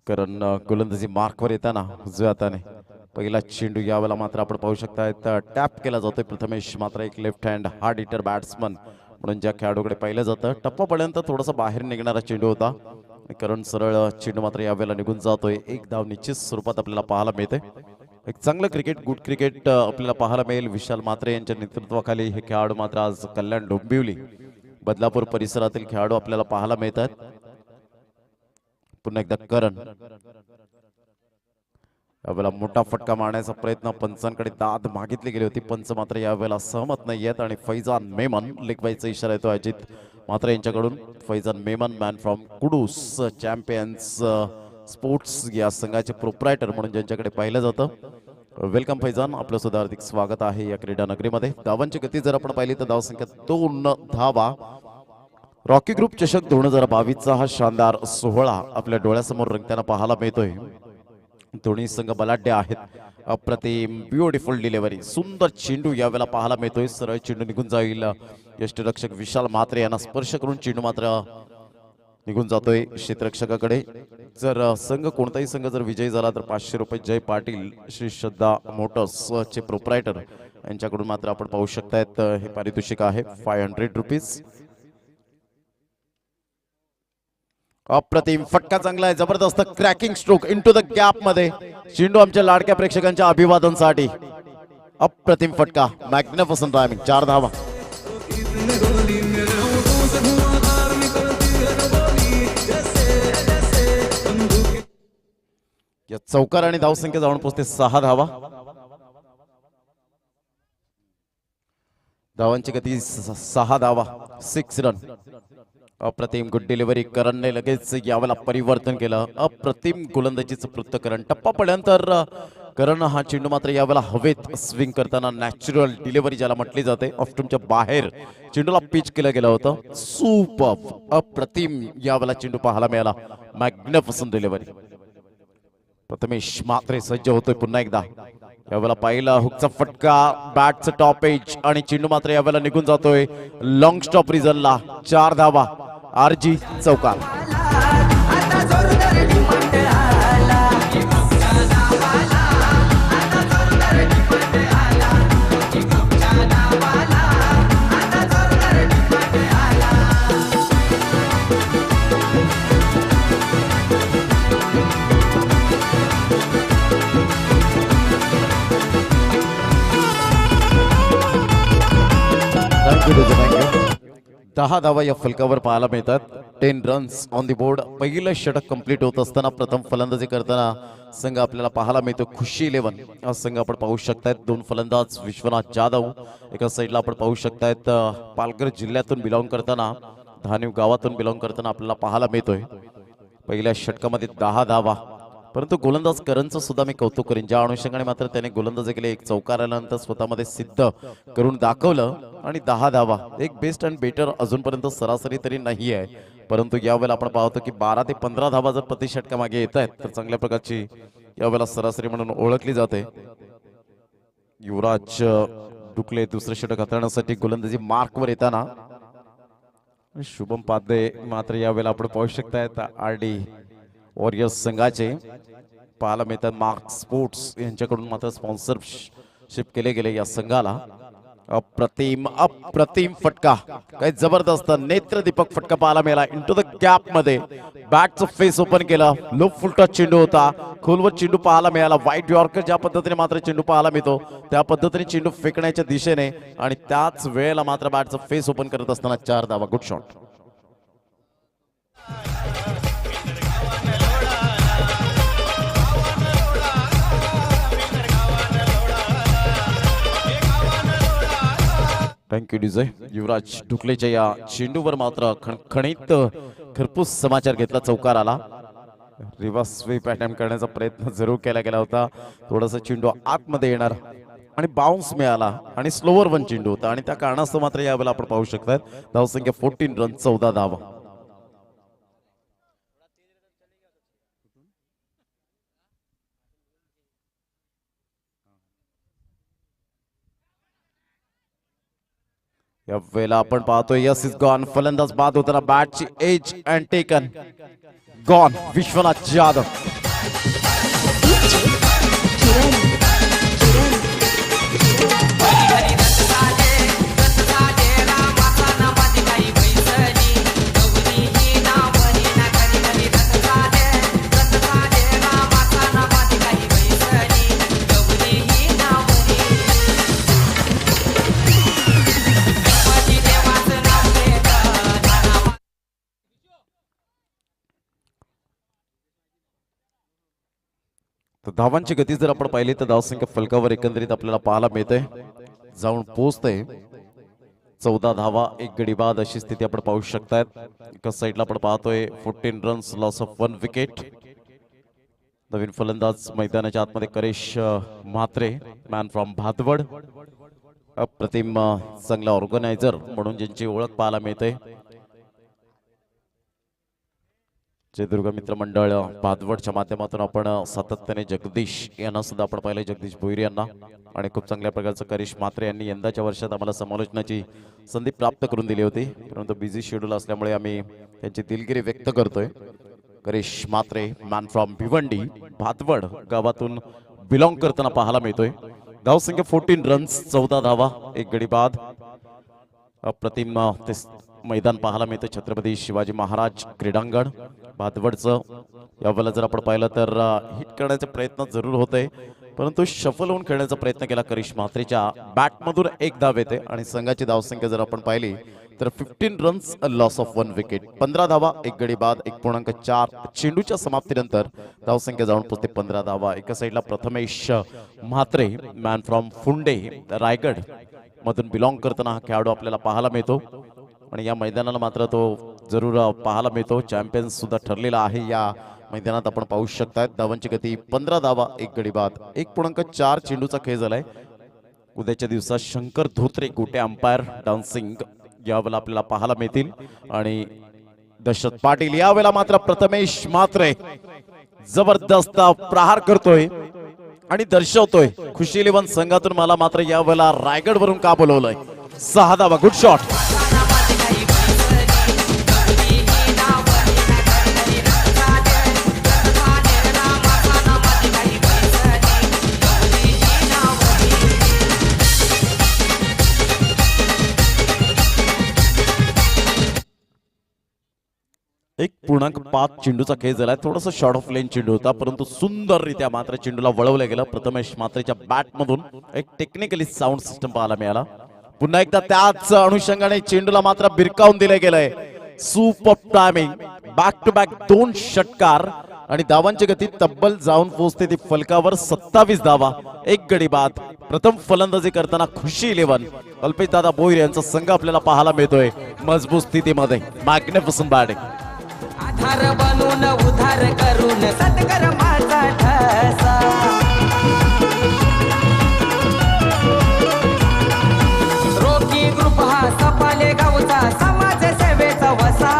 कारण गोलंदाजी मार्कवर येताना उजव्या हाताने पहिला चेंडू यावेळेला मात्र आपण पाहू शकता टॅप केला जातोय प्रथमेश. मात्र एक left hand hard hitter batsman म्हणून ज्या खेळाडूकडे पाहिलं जातं टप्पापर्यंत थोडासा बाहेर निघणारा चेंडू होता. कारण सरळ चेंडू मात्र यावेळेला निघून जातोय. एक धाव निश्चित स्वरूपात आपल्याला पाहायला मिळते. एक चांगलं क्रिकेट गुड क्रिकेट आपल्याला पाहायला मिळेल. विशाल म्हात्रे यांच्या नेतृत्वाखाली हे खेळाडू मात्र आज कल्याण डोंबिवली बदलापूर परिसरातील खेळाडू आपल्याला पाहायला मिळतात. पुन्हा एकदा करण यावेळेला मोठा फटका मारण्याचा प्रयत्न पंचांकडे दाद मागितली गेली होती. पंच मात्र यावेळेला सहमत नाही आहेत आणि फैजान मेमन लेग बायचा इशारा येतो अजित मात्र यांच्याकडून. Faizan Memon man from Kudus champions sports या संघाचे प्रोप्रायटर म्हणून ज्यांच्याकडे पाहिलं जातं. वेलकम फैजान, आपलं सुद्धा हार्दिक स्वागत आहे या क्रीडा नगरीमध्ये. धावांची गती जर आपण पाहिली तर धावसंख्या 2 धावा. रॉकी ग्रुप चषक 2022चा हा शानदार सोहळा आपल्या डोळ्यासमोर रंगताना पाहायला मिळतोय. दोन्ही संघ बलाढ्य आहेत. अप्रतिम ब्युटिफुल डिलिव्हरी, सुंदर चेंडू यावेळेला पाहायला मिळतोय. सरळ चेंडू निघून जाईल. यष्टीरक्षक विशाल म्हात्रे यांना स्पर्श करून चेंडू मात्र निघून जातोय क्षेत्ररक्षकाकडे. जर संघ कोणताही संघ जर विजयी झाला तर 500 रुपये जय पाटील श्री श्रद्धा मोटर्स चे प्रोप्रायटर यांच्याकडून मात्र आपण पाहू शकतायत हे पारितोषिक आहे 500 रुपीज. अप्रतिम फटका चांगला आहे, जबरदस्त cracking stroke into the gap मध्ये. चेंडू आमच्या लाडक्या प्रेक्षकांच्या अभिवादनासाठी अप्रतिम फटका, मॅग्निफिसंट टायमिंग. 4 धावा. या चौकार आणि धावसंख्या जाऊन पोहोचते 6 धावा. धावांची गती 6 धावा, 6 रन. अप्रतिम गुड डिलिव्हरी. करणने लगेच यावेळेला परिवर्तन केलं. अप्रतिम गोलंदाजीचं पृथक्करण. टप्पा पडल्यानंतर करण हा चेंडू मात्र यावेळेला हवेत स्विंग करताना नॅचरल डिलिव्हरी ज्याला म्हटली जाते ऑफ्टूमच्या बाहेर चेंडूला पिच केलं गेलं होतं. सुपर अप्रतिम यावेळेला चेंडू पाहायला मिळाला. Magnificent delivery. प्रथमेश मात्रे सज्ज होतोय पुन्हा एकदा. यावेळेला पाहिला हुकचा फटका, बॅटचं टॉप एज आणि चेंडू मात्र यावेळेला निघून जातोय लॉंग स्टॉप रिझनला. 4 धावा. आरजी चौकार. थँक्यू. 10 धावा या फलकावर पाहायला मिळतात. 10 रन्स ऑन दी बोर्ड. पहिलं षटक कंप्लीट होत असताना प्रथम फलंदाजी करताना संघ आपल्याला पाहायला मिळतो खुशी 11 हा संघ आपण पाहू शकतायत. 2 फलंदाज विश्वनाथ जाधव एका साईडला आपण पाहू शकतायत. पालघर जिल्ह्यातून बिलॉंग करताना, धानिव गावातून बिलॉंग करताना आपल्याला पाहायला मिळतोय. पहिल्या षटकामध्ये 10 धावा. परंतु गोलंदाज करणचं सुद्धा मी कौतुक करेन. ज्या अनुषंगाने मात्र त्याने गोलंदाजी केली, एक चौकार आल्यानंतर स्वतःमध्ये सिद्ध करून दाखवलं आणि 10 धावा. एक बेस्ट अँड बेटर अजूनपर्यंत सरासरी तरी नाही आहे, परंतु यावेळेला आपण पाहतो की 12 ते 15 धावा जर प्रति षटका मागे येत आहेत तर चांगल्या प्रकारची यावेळेला सरासरी म्हणून ओळखली जाते. युवराज डुकले दुसरे षटक हाताळण्यासाठी गोलंदाजी मार्कवर येताना शुभम पाध्ये मात्र यावेळेला आपण पाहू शकतायत आरडी वॉरियर्स संघाचे पाहायला मिळतात. मार्क स्पोर्ट्स यांच्याकडून मात्र स्पॉन्सरशिप केले गेले या संघाला. अप्रतिम अप्रतिम फटका, काय जबरदस्त नेत्रदीपक फटका पाहायला मिळाला इनटू द गॅप मध्ये. बॅटचं फेस ओपन केलं. लो फुल टच चेंडू होता, खोलवर चेंडू पाहायला मिळाला. व्हाईट यॉर्कर ज्या पद्धतीने मात्र चेंडू पाहायला मिळतो त्या पद्धतीने चेंडू फेकण्याच्या दिशेने आणि त्याच वेळेला मात्र बॅटचं फेस ओपन करत असताना 4 धावा. Good shot. थँक्यू डिझाय. युवराज डुकलेच्या या चेंडूवर मात्र खणखणीत खरपूस समाचार घेतला. चौकार आला. रिव्हर्स स्वीप अटेम्प्ट करण्याचा प्रयत्न जरूर केला गेला होता. थोडासा चेंडू आतमध्ये येणार आणि बाउन्स मिळाला आणि स्लोवर वन चेंडू होता आणि त्या कारणास्तव मात्र यावेळेला आपण पाहू शकतात धावसंख्या 14 रन 14 धावा. या वेळेला आपण पाहतोय यस इज गॉन. फलंदाज बाद होताना बॅटची edge and taken gone. Vishwanath Jadhav. धावांची गती जर आपण पाहिली तर धावसंख्या फलकावर एकंदरीत आपल्याला पाहायला मिळते, जाऊन पोहोचते 14 धावा 1 गडी बाद अशी स्थिती आपण पाहू शकतात. एका साईडला आपण पाहतोय 14 रन्स लॉस ऑफ 1 विकेट. नवीन फलंदाज मैदानाच्या आतमध्ये करेश म्हात्रे, मॅन फ्रॉम भादवड. अप्रतिम चांगला ऑर्गनायझर म्हणून ज्यांची ओळख पाहायला मिळते जयदुर्गा मित्र मंडळ भादवडच्या माध्यमातून आपण सातत्याने जगदीश यांना सुद्धा आपण पाहिले, जगदीश भोईर यांना, आणि खूप चांगल्या प्रकारचं करिश म्हात्रे यांनी यंदाच्या वर्षात आम्हाला समालोचनाची संधी प्राप्त करून दिली होती, परंतु बिझी शेड्यूल असल्यामुळे आम्ही त्यांची दिलगिरी व्यक्त करतोय. करिश म्हात्रे मॅन फ्रॉम भिवंडी भादवड गावातून बिलॉंग करताना पाहायला मिळतोय. धावसंख्या 14 रन्स 14 धावा 1 गडी बाद. अप्रतिम मैदान पाहायला मिळतं छत्रपती शिवाजी महाराज क्रीडांगण भादवडचं. यावेळेला जर आपण पाहिलं तर हिट करण्याचा प्रयत्न जरूर होतोय, परंतु शफल होऊन खेळण्याचा प्रयत्न केला करिश म्हात्रेच्या बॅटमधून 1 धाव येते आणि संघाची धावसंख्या जर आपण पाहिली तर 15 रन्स लॉस ऑफ 1 विकेट. 15 धावा 1 गडी बाद 1.4 चेंडूच्या समाप्तीनंतर धावसंख्या जाऊन पोहोचते 15 धावा. एका साईडला प्रथमेश म्हात्रे मॅन फ्रॉम फुंडे रायगड मधून बिलॉंग करताना हा खेळाडू आपल्याला पाहायला मिळतो आणि या मैदानाला मात्र तो जरूर पाहायला मिळतो. चॅम्पियन्स सुद्धा ठरलेला आहे या मैदानात आपण पाहू शकतात. धावांची गती 15 धावा 1 गडी बाद 1.4 चेंडूचा खेळ झालाय. उद्याच्या दिवसात शंकर धोत्रे गोटे अंपायर डान्सिंग यावेळेला आपल्याला पाहायला मिळतील आणि दशरथ पाटील. यावेळेला मात्र प्रथमेश म्हात्रे जबरदस्त प्रहार करतोय आणि दर्शवतोय खुशी 11 संघातून मला मात्र यावेळेला रायगड वरून का बोलवलंय. 6 धावा. Good shot. एक 1.5 चेंडूचा खेळ झालाय. थोडासा शॉर्ट ऑफ लेन चेंडू होता, परंतु सुंदररित्या मात्र चेंडूला वळवलं गेलं. प्रथमेश म्हात्रेच्या बॅट मधून एक टेक्निकली साऊंड सिस्टम पाहायला मिळाला. पुन्हा एकदा त्याच अनुषंगाने चेंडूला मात्र बिरकावून दिले गेलंय. Super timing. Back to back 2 षटकार आणि धावांची गती तब्बल जाऊन पोहोचते ती फलकावर 27 धावा 1 गडी बाद. प्रथम फलंदाजी करताना खुशी 11 कल्पेश दादा भोईर यांचा संघ आपल्याला पाहायला मिळतोय मजबूत स्थितीमध्ये. Magnificent batting. आधार बनून उधार करून सत्कर माझा ठसा. रोकी ग्रुप हा सपाले गावचा समाज सेवेचा वसा.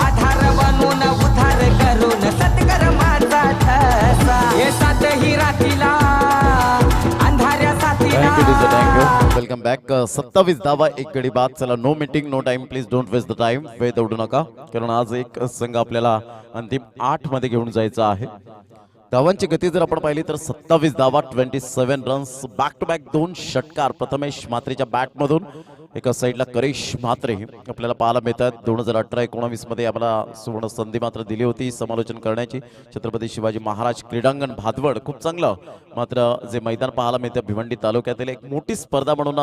आधार बनून उधार करून सत्कर माझा ठसा. हे सातही रात्रीला अंधाऱ्या साथीला. Welcome back. 27 धावा 1 गडी बाद. चला, no meeting no time, please don't waste the time. वेळ दौडू नका, कारण आज एक संघ आपल्याला अंतिम 8 मध्ये घेऊन जायचा आहे. धावांची गती जर आपण पाहिली तर 27 धावा 27 रन्स. बॅक टू बॅक 2 षटकार प्रथमेश म्हात्रेच्या बॅट मधून. एका साईडला करिश म्हात्रे आपल्याला पाहायला मिळतात. 2018-19 मध्ये आम्हाला सुवर्ण संधी मात्र दिली होती समालोचन करण्याची. छत्रपती शिवाजी महाराज क्रीडांगण भादवड. खूप चांगलं मात्र जे मैदान पाहायला मिळते भिवंडी तालुक्यातील एक मोठी स्पर्धा म्हणून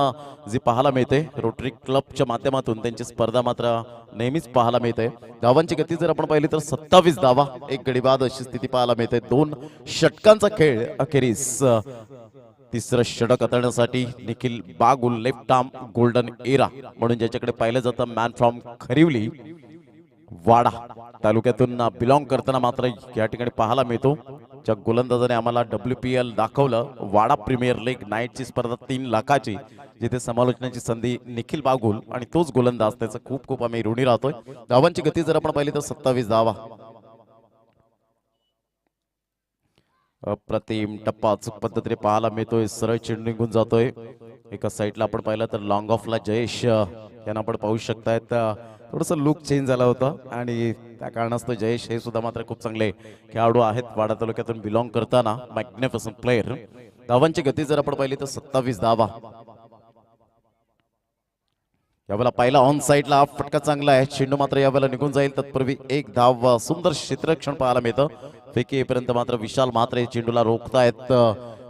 जी पाहायला मिळते. रोटरी क्लबच्या माध्यमातून त्यांची स्पर्धा मात्र नेहमीच पाहायला मिळते. धावांची गती जर आपण पाहिली तर 27 धावा 1 गडी बाद अशी स्थिती पाहायला मिळते. 2 षटकांचा खेळ. अखेरीस तिसरं षटक हाताळण्यासाठी Nikhil Bagul left arm golden era म्हणून ज्याच्याकडे पाहिलं जातं मॅन फ्रॉम खरिवली वाडा तालुक्यातून बिलॉंग करताना मात्र या ठिकाणी पाहायला मिळतो. ज्या गोलंदाजाने आम्हाला WPL दाखवलं, वाडा प्रीमियर लीग नाईटची स्पर्धा 3 लाखाची, जिथे समालोचनाची संधी निखिल बागुल आणि तोच गोलंदाज, त्याचं खूप खूप आम्ही ऋणी राहतोय. धावांची गती जर आपण पाहिली तर 27 धावा. अप्रतिम टप्पा अचूक पद्धतीने पाहायला मिळतोय. सरळ चेंडू निघून जातोय. एका साईडला आपण पाहिलं तर लॉंग ऑफला जयेश यांना आपण पाहू शकतायत थोडंसं लुक चेंज झालं होतं आणि त्या कारणास्तव जयेश हे सुद्धा मात्र खूप चांगले खेळाडू आहेत. वाडा तालुक्यातून बिलॉंग करताना मॅग्निफिसंट प्लेअर. धावांची गती जर आपण पाहिली तर 27 धावा. यावेळेला पहिला ऑन साइडला फटका चांगला आहे. चेंडू मात्र यावेळेला निघून जाईल. तत्पूर्वी एक धाव सुंदर क्षेत्ररक्षण पाहायला मिळतं. फेकी येईपर्यंत मात्र विशाल म्हात्रे चेंडूला रोखतायत.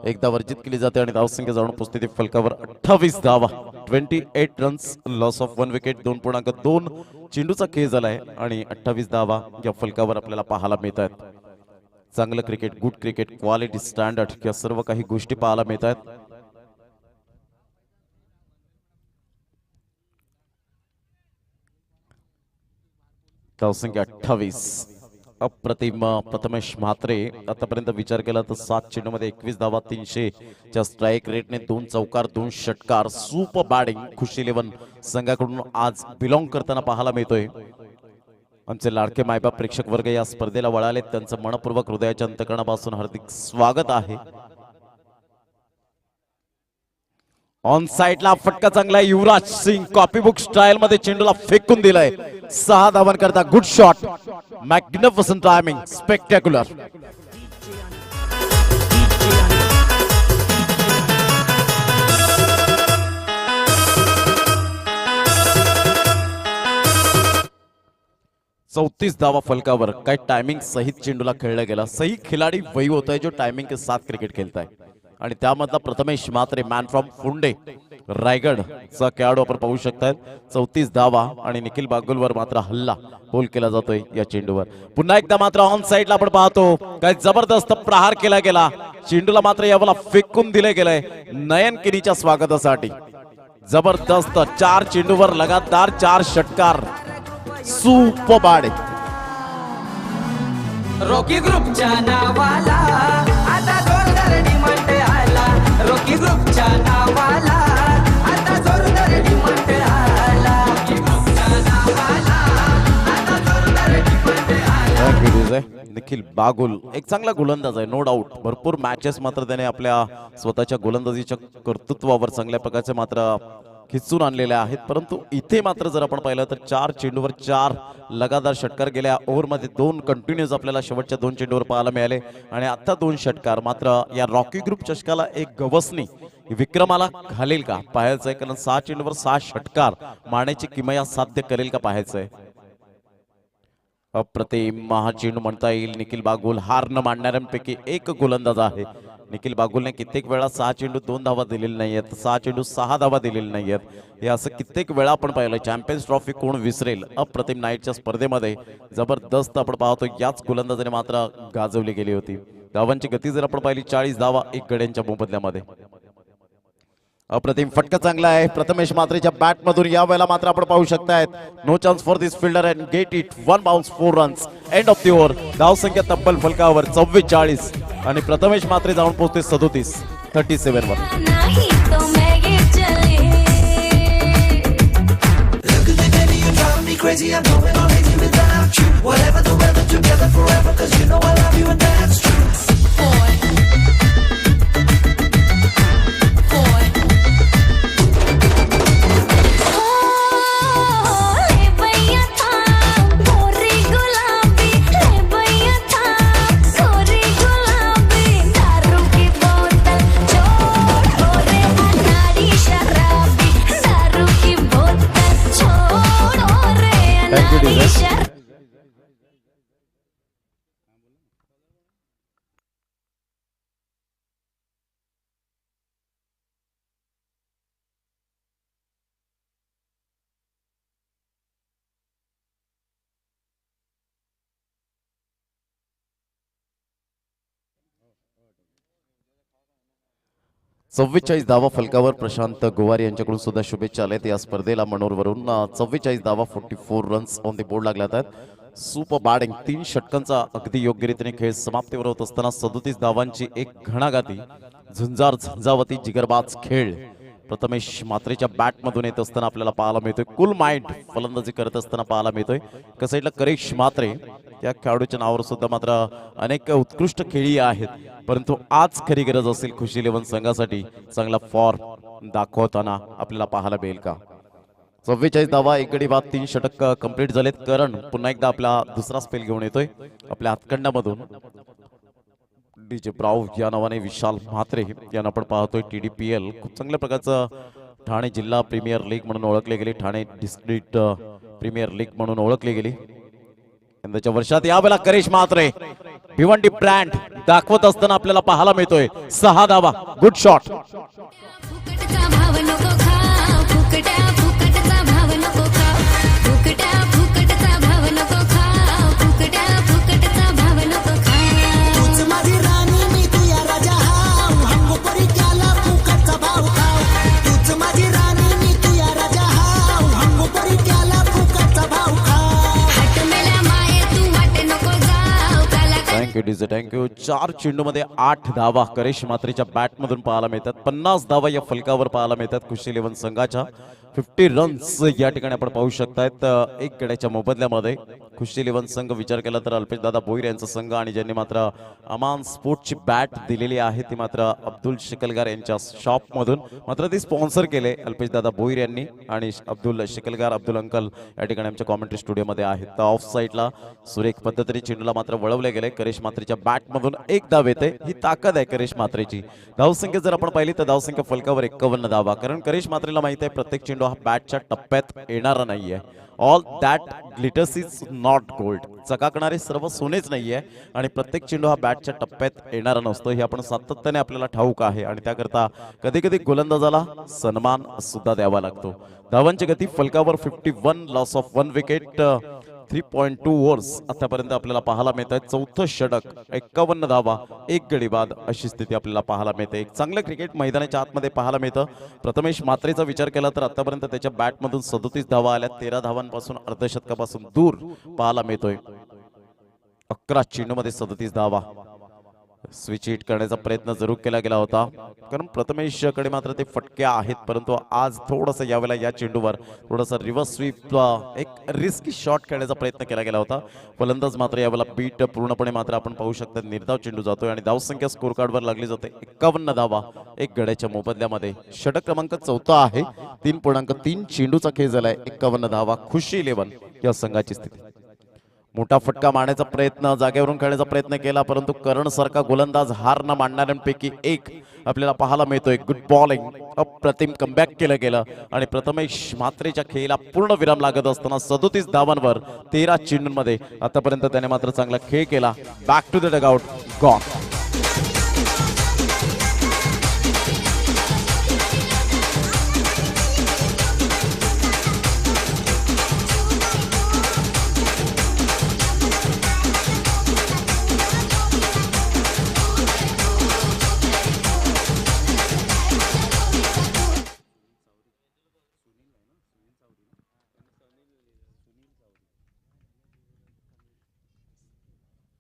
एकदा वर्जित केली जाते आणि धावसंख्या जाऊन पोहोचते ती फलकावर 28 धावा. 28 रन्स, लॉस ऑफ 1 विकेट, 2.2 चेंडूचा खेळ झालाय आणि 28 धावा या फलकावर आपल्याला पाहायला मिळत आहेत. चांगलं cricket, good cricket, quality, standard या सर्व काही गोष्टी पाहायला मिळत आहेत. धावसंख्या 28. अप्रतिम प्रथमेश म्हात्रे आतापर्यंत विचार केला तर 7 चेंडूमध्ये 21 धावा, 300 च्या स्ट्राईक रेटने 2 चौकार 2 षटकार. सुपर बॅटिंग खुशी 11 संघाकडून आज बिलॉंग करताना पाहायला मिळतोय. आमचे लाडके मायबाप प्रेक्षक वर्ग या स्पर्धेला वळाले, त्यांचं मनपूर्वक हृदयाच्या अंतकरणापासून हार्दिक स्वागत आहे. ऑन साइडला फटका चांगला आहे. Yuvraj Singh copy book style मध्ये चेंडूला फेकून दिलाय. 6 धावांकरता good shot, magnificent timing, spectacular. चौतीस धावा फलकावर. काय टायमिंग सहित चेंडूला खेळला गेला. सही खिलाडी वही होता है जो टायमिंग के साथ क्रिकेट खेळता है. आणि त्यामधला प्रथमेश म्हात्रे मॅन फ्रॉम फुंडे रायगड चा खेळाडू आपण पाहू शकतात. 34 धावा आणि निखिल बागुलवर मात्र हल्ला बोल केला जातोय या चेंडूवर. पुन्हा एकदा मात्र ऑन साइडला आपण पाहतो काय जबरदस्त प्रहार केला गेला. चेंडूला मात्र यावेळेला फेकून दिले गेलंय नयन किनीच्या स्वागतासाठी. जबरदस्त 4 चेंडूवर लगातार 4 षटकार. Super batting. रॉकी ग्रुपच्या नावाला आता जोरदार डिमांड आला. रॉकी ग्रुपच्या नावाला आता जोरदार डिमांड आला. रॉकी ग्रुपच्या नावाला आता जोरदार डिमांड आला. निखिल बागुल एक चांगला गोलंदाज आहे, नो डाऊट. भरपूर मॅचेस मात्र त्याने आपल्या स्वतःच्या गोलंदाजीच्या कर्तृत्वावर चांगल्या प्रकारचे मात्र खिचून आणलेले आहेत. परंतु इथे मात्र जर आपण पाहिलं तर 4 चेंडूवर 4 लगातार षटकार. गेल्या ओव्हरमध्ये 2 कंटिन्यूज आपल्याला शेवटच्या 2 चेंडूवर पाहायला मिळाले आणि आता 2 षटकार. मात्र या रॉकी ग्रुप चषकाला एक गवसणी विक्रमाला घालेल का पाहायचंय, कारण 6 चेंडूवर 6 षटकार मारण्याची किमया साध्य करेल का पाहायचंय. अप्रतिम हा चेंडू म्हणता येईल. निखिल बागुल हार न मांडणाऱ्यांपैकी एक गोलंदाज आहे. निखिल बागुलने कित्येक वेळा 6 चेंडू 2 धावा दिलेले नाहीयेत, 6 चेंडू 6 धावा दिलेले नाहीयेत. हे असं कित्येक वेळा आपण पाहिलं. चॅम्पियन्स ट्रॉफी कोण विसरेल. अप्रतिम नाईटच्या स्पर्धेमध्ये जबरदस्त आपण पाहतो याच गोलंदाजाने मात्र गाजवली गेली होती. धावांची गती जर आपण पाहिली 40 धावा 1 गड्यांच्या मोबदल्यामध्ये. अप्रतिम फटका चांगला आहे प्रथमेश म्हात्रेच्या बॅट मधून. या वेळेला मात्र आपण पाहू शकतायत no chance for this fielder and get it 1 bounce 4 runs. End of the over. धावसंख्या तब्बल फलकावर 44 आणि प्रथमेश म्हात्रे जाऊन पोहोचते 37 वर. Crazy, I'm going on crazy without you. Whatever the weather, together forever, 'cause you know I love you and that's true. चव्वेचाळीस धावा फलकावर. Prashant grower यांच्याकडून सुद्धा शुभेच्छा आल्यात या स्पर्धेला मनोरवरून. 44 धावा 44 रन्स ऑन द बोर्ड लागल्यात आहेत. Super batting. 3 षटकांचा अगदी योग्यरीतीने खेळ समाप्तीवर होत असताना 37 धावांची एक घणाघाती झुंजार झंझावती जिगरबाज खेळ प्रथमेश म्हात्रेच्या बॅट मधून येत असताना आपल्याला पाहायला मिळतोय. कूल माइंड फलंदाजी करत असताना पाहायला मिळतोय. एका साईडला करेश म्हात्रे या खेळाडूच्या नावावर सुद्धा मात्र अनेक उत्कृष्ट खेळी आहेत, परंतु आज खरी गरज असेल खुशी 11 संघासाठी चांगला फॉर्म दाखवताना आपल्याला पाहायला मिळेल का? 44 धावा, 1 गडी बाद, 3 षटक कंप्लीट झालेत. करण पुन्हा एकदा आपला दुसरा स्पेल घेऊन येतोय आपल्या हातखंडामधून. डीजे ब्राव या नावाने विशाल म्हात्रे यांना आपण पाहतोय. TDPL खूप चांगल्या प्रकारचं ठाणे जिल्हा प्रीमियर लीग म्हणून ओळखले गेले, ठाणे डिस्ट्रिक्ट प्रीमियर लीग म्हणून ओळखले गेले. यंदाच्या वर्षात यावेळेला करेश म्हात्रे भिवंडी ब्रँड दाखवत असताना आपल्याला पाहायला मिळतोय. 6 धावा, गुड शॉट. फुकटचा भाव नको खा, फुकटचा भाव नको खा, फुकटचा भाव नको खा, फुकटचा भाव नको खा. तूच माझी राणी मी तुझ्या राजा हाव, हमको परी त्याला फुकटचा भाव खाव. तूच माझी राणी मी तुझ्या राजा हाव, हमको परी त्याला फुकटचा भाव खाव. हट मेला माये तू वाट नको जाऊ, काला थँक्यू डीजे, थँक्यू. 4 चेंडूमध्ये 8 धावा करेश म्हात्रेच्या बॅट मधून पाहायला मिळतात. 50 धावा या फलकावर पाहायला मिळतात खुशी 11 संघाच्या. 50 रन्स या ठिकाणी आपण पाहू शकतायत. 1 गड्याच्या मोबदल्यामध्ये खुशी 11 संघ विचार केला तर अल्पेश दादा भोईर यांचा संघ, आणि ज्यांनी मात्र अमान स्पोर्टची बॅट दिलेली आहे ती मात्र अब्दुल शिकलगार यांच्या शॉप मधून मात्र ती स्पॉन्सर केले अल्पेश दादा भोईर यांनी, आणि अब्दुल शिकलगार, अब्दुल अंकल या ठिकाणी आमच्या कॉमेंट्री स्टुडिओमध्ये आहेत. तर ऑफ साईडला सुरेख पद्धतीने चेंडूला मात्र वळवले गेले. करेश म्हात्रेच्या बॅट मधून 1 धाव येते. ही ताकद आहे करेश म्हात्रेची. धावसंख्या जर आपण पाहिली तर धावसंख्या फलकावर 51 धावा, कारण करेश म्हात्रेला माहिती आहे प्रत्येक चेंडू हा बॅटच्या टप्प्यात येणारा नाहीये. All that glitters is not gold. चकाकणारे सर्व सोनेच नाहीये, आणि प्रत्येक चेंडू हा बॅटच्या टप्प्यात येणारा नसतो हे आपण सातत्याने आपल्याला ठाऊक आहे, आणि त्याकरता कधी कधी गोलंदाजाला सन्मान सुद्धा द्यावा लागतो. धावांची गती फलकावर 51, लॉस ऑफ 1 विकेट, 3.2 ओव्हर्स आतापर्यंत आपल्याला पाहायला मिळत आहे. 4थं षटक, 51 धावा, 1 गडी बाद अशी स्थिती आपल्याला पाहायला मिळते. एक चांगलं क्रिकेट मैदानाच्या आतमध्ये पाहायला मिळतं. प्रथमेश म्हात्रेचा विचार केला तर आतापर्यंत त्याच्या बॅटमधून 37 धावा आल्या. 13 धावांपासून अर्धशतकापासून दूर पाहायला मिळतोय. 11 चेंडूमध्ये 37 धावा. स्विच हिट करण्याचा प्रयत्न जरूर केला गेला होता, कारण प्रथमेशकडे मात्र ते फटके आहेत, परंतु आज थोडंसं यावेळेला या चेंडूवर थोडासा रिव्हर्स स्वीप, एक रिस्की शॉट खेळण्याचा प्रयत्न केला गेला होता. फलंदाज मात्र यावेळेला बीट पूर्णपणे मात्र आपण पाहू शकता निर्धाव चेंडू जातोय, आणि धावसंख्या स्कोर कार्डवर लागली जाते. 51 धावा 1 गड्याच्या मोबदल्यामध्ये. षटक क्रमांक 4 आहे. 3.3 चेंडूचा खेळ झालाय. 51 धावा खुशी 11 या संघाची स्थिती. मोठा फटका मारण्याचा प्रयत्न, जागेवरून खेळण्याचा प्रयत्न केला, परंतु करण सारखा गोलंदाज हार न मानणाऱ्यांपैकी एक आपल्याला पाहायला मिळतोय. गुड बॉलिंग, अप्रतिम कमबॅक केलं गेलं, आणि प्रथमेश म्हात्रेच्या खेळीला पूर्ण विराम लागत असताना 37 धावांवर 13 चेंडूंमध्ये आतापर्यंत त्याने मात्र चांगला खेळ केला. Back to the dugout, gone.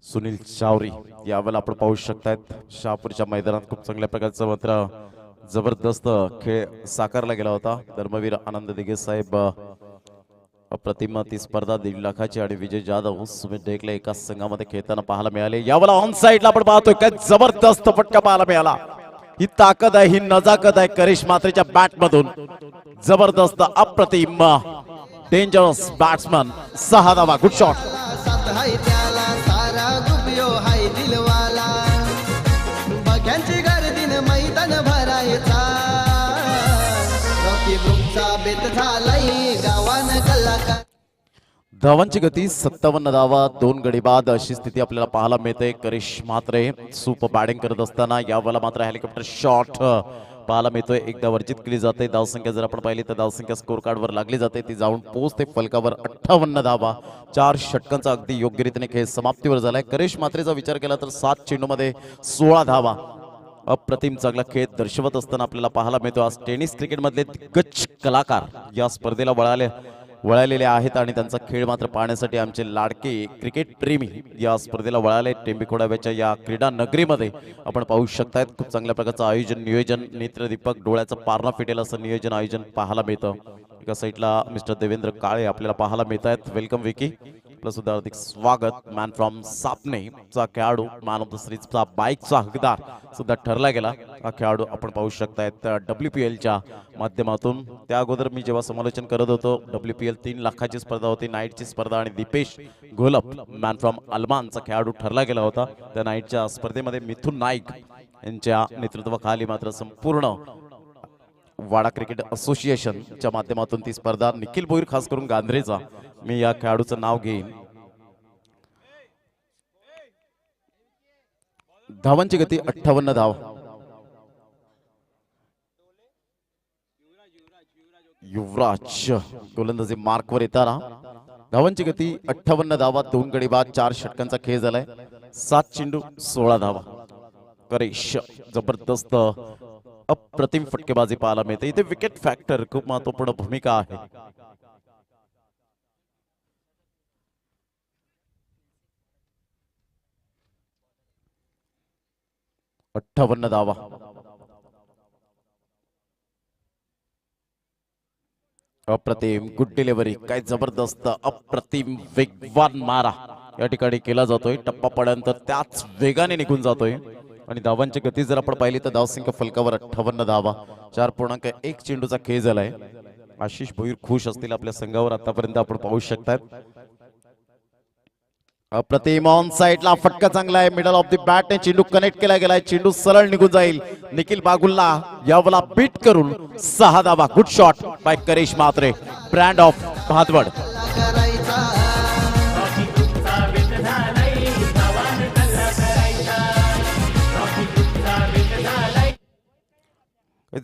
Sunil Chavari यावेळेला आपण पाहू शकतायत. शहापूरच्या मैदानात खूप चांगल्या प्रकारचं मात्र जबरदस्त खेळ साकारला गेला होता. धर्मवीर आनंद दिगे साहेब अप्रतिम ती स्पर्धा 1.5 लाखाची, आणि विजय जाधव, सुमित ढेकले एकाच संघामध्ये खेळताना पाहायला मिळाले. यावेळेला ऑन साइडला आपण पाहतोय काय जबरदस्त फटका पाहायला मिळाला. ही ताकद आहे, ही नजाकत आहे करिश म्हात्रेच्या बॅट मधून. जबरदस्त अप्रतिम डेंजरस बॅट्समन. 6 धावा, गुड शॉट. साथ हाय त्याला सारा गुपियो हाय दिलवाला, बघ्यांची गर्दीन मैदान भरायचा. रॉकी ग्रुपचा बेत झालाय गावान कलाकार. धावांची गती 57 धावा, 2 गडी बाद अशी स्थिती आपल्याला पाहायला मिळते. करिश म्हात्रे सुपर बॅटिंग करत असताना यावेळेला मात्र हेलिकॉप्टर शॉट पाहायला मिळतोय. एकदा वर्जित केली जाते. धावसंख्या जर आपण पाहिली तर धावसंख्या स्कोर कार्डवर लागली जाते. ती जाऊन पोहोचते फलकावर 58 धावा. 4 षटकांचा अगदी योग्य रीतीने खेळ समाप्तीवर झालाय. करिश म्हात्रेचा विचार केला तर 7 चेंडूमध्ये 16 धावा. अप्रतिम चांगला खेळ दर्शवत असताना आपल्याला पाहायला मिळतो. आज टेनिस क्रिकेटमधले दिग्गज कलाकार या स्पर्धेला वळालेले आहेत, आणि त्यांचा खेळ मात्र पाहण्यासाठी आमचे लाडके क्रिकेट प्रेमी या स्पर्धेला वळाले. टेंबेखोडाव्याच्या या क्रीडा नगरीमध्ये आपण पाहू शकतायत. खूप चांगल्या प्रकारचं आयोजन, नियोजन, नेत्रदीपक डोळ्याचं पारणा फिटेल असं नियोजन आयोजन पाहायला मिळतं. एका साईडला मिस्टर देवेंद्र काळे आपल्याला पाहायला मिळत आहेत. वेलकम विकी. आपलं सुद्धा हार्दिक स्वागत. मॅन फ्रॉम सापनेचा खेळाडू, मॅन ऑफ द सिरीजचा बाईकचा हकदार सुद्धा ठरला गेला. हा खेळाडू आपण पाहू शकतायत WPLच्या माध्यमातून. त्या अगोदर मी जेव्हा समालोचन करत होतो, WPL 3 लाखाची स्पर्धा होती, नाईटची स्पर्धा, आणि दीपेश घोलप मॅन फ्रॉम अलमानचा खेळाडू ठरला गेला होता. त्या नाईटच्या स्पर्धेमध्ये मिथुन नाईक यांच्या नेतृत्वाखाली मात्र संपूर्ण वाडा क्रिकेट असोसिएशनच्या माध्यमातून ती स्पर्धा, निखिल भोईर खास करून गांधरेचा मी या खेळाडूचं नाव घेईन. धावांची गती 58 धाव. युवराज गोलंदाजी मार्कवर येताना धावांची गती 58 धावा, 2 गडी बाद, 4 षटकांचा खेळ झालाय, 7 चेंडू 16 धावा. करेश जबरदस्त अप्रतिम फटकेबाजी पाहायला मिळते. इथे विकेट फॅक्टर खूप महत्वपूर्ण भूमिका आहे. अठ्ठावन्न धावा. अप्रतिम गुड डिलिव्हरी, काय जबरदस्त अप्रतिम वेगवान मारा या ठिकाणी केला जातोय. टप्पा पडल्यानंतर त्याच वेगाने निघून जातोय. आणि धावांची गती जर आपण पाहिली तर धावसंख्या फलकावर 58 धावा, 4.1 चेंडूचा खेळ झालाय. आशिष भोईर खुश असतील आपल्या संघावर आतापर्यंत आपण पाहू शकतात. अप्रतिम ऑन साइडला फटका चांगला आहे, मिडल ऑफ द बॅट ने चेंडू कनेक्ट केला गेलाय, चेंडू सरळ निघून जाईल. निखिल बागुल्ला यावला बीट करून 6 धावा. Good shot by Karesh Mhatre, brand of Bhadwad.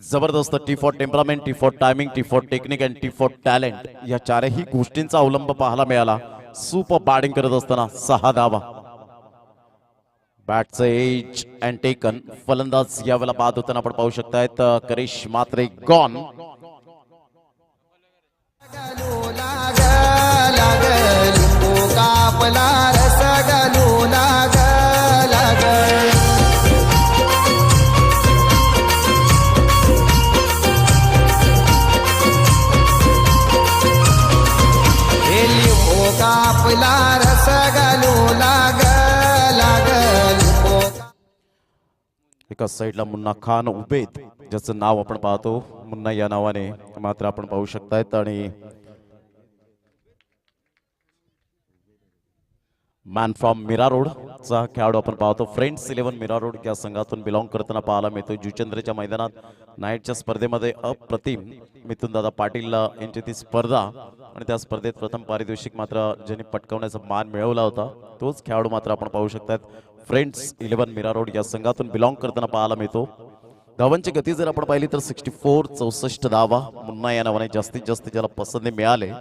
जबरदस्त T for temperament, T for timing, T for technique and T for talent या चारही गोष्टींचा अवलंब पाहायला मिळाला. सुपर बॅटिंग करत असताना 6 धावा. बॅटचं एज अँड टेकन. फलंदाज यावेळेला बाद होताना आपण पाहू शकतायत करेश म्हात्रे गॉन. एका साईडला मुन्ना खान उबेद, ज्याचं नाव आपण पाहतो मुन्ना या नावाने मात्र आपण पाहू शकतायत. आणि मॅन फ्रॉम मीरा रोड चा खेळाडू आपण पाहतो. फ्रेंड्स 11 मीरा रोड या संघातून बिलॉंग करताना पाहायला मिळतो. जुचंद्रच्या मैदानात नाईटच्या स्पर्धेमध्ये अप्रतिम मिथुन दादा पाटील यांची ती स्पर्धा, आणि त्या स्पर्धेत प्रथम पारितोषिक मात्र ज्यांनी पटकावण्याचा मान मिळवला होता तोच खेळाडू मात्र आपण पाहू शकतात. फ्रेंड्स 11 मीरा रोड या संघातून बिलॉंग करताना पाहायला मिळतो. धावांची गती जर आपण पाहिली तर 64, 64 धावा. मुन्ना या नावाने जास्तीत जास्त ज्याला पसंती मिळाले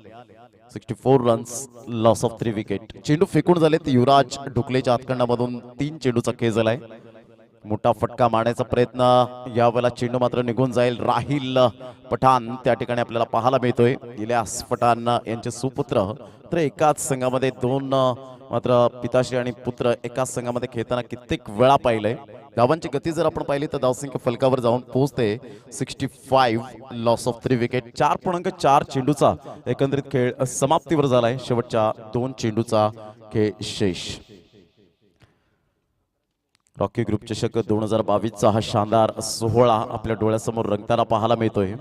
64 रन्स, लॉस ऑफ 3 विकेट. चेंडू फेकून झालेत. युवराज ढुकलेच्या हातखंडामधून 3 चेंडूचा खेळ झालाय. मोठा फटका मारण्याचा प्रयत्न, यावेळेला चेंडू मात्र निघून जाईल. राहिल पठाण त्या ठिकाणी आपल्याला पाहायला मिळतोय. इलियास पठाण यांचे सुपुत्र तर एकाच संघामध्ये 2 मात्र पिताश्री आणि पुत्र एकाच संघामध्ये खेळताना कित्येक वेळा पाहिलंय. धावांची गती जर आपण पाहिली तर धावसंख्या फलकावर जाऊन पोहोचते 65, लॉस ऑफ 3 विकेट. 4.4 चेंडूचा एकंदरीत खेळ समाप्तीवर झालाय. शेवटच्या 2 चेंडूचा खेळ शेष. रॉकी ग्रुप चषक 2022चा हा शानदार सोहळा आपल्या डोळ्यासमोर रंगताना पाहायला मिळतोय.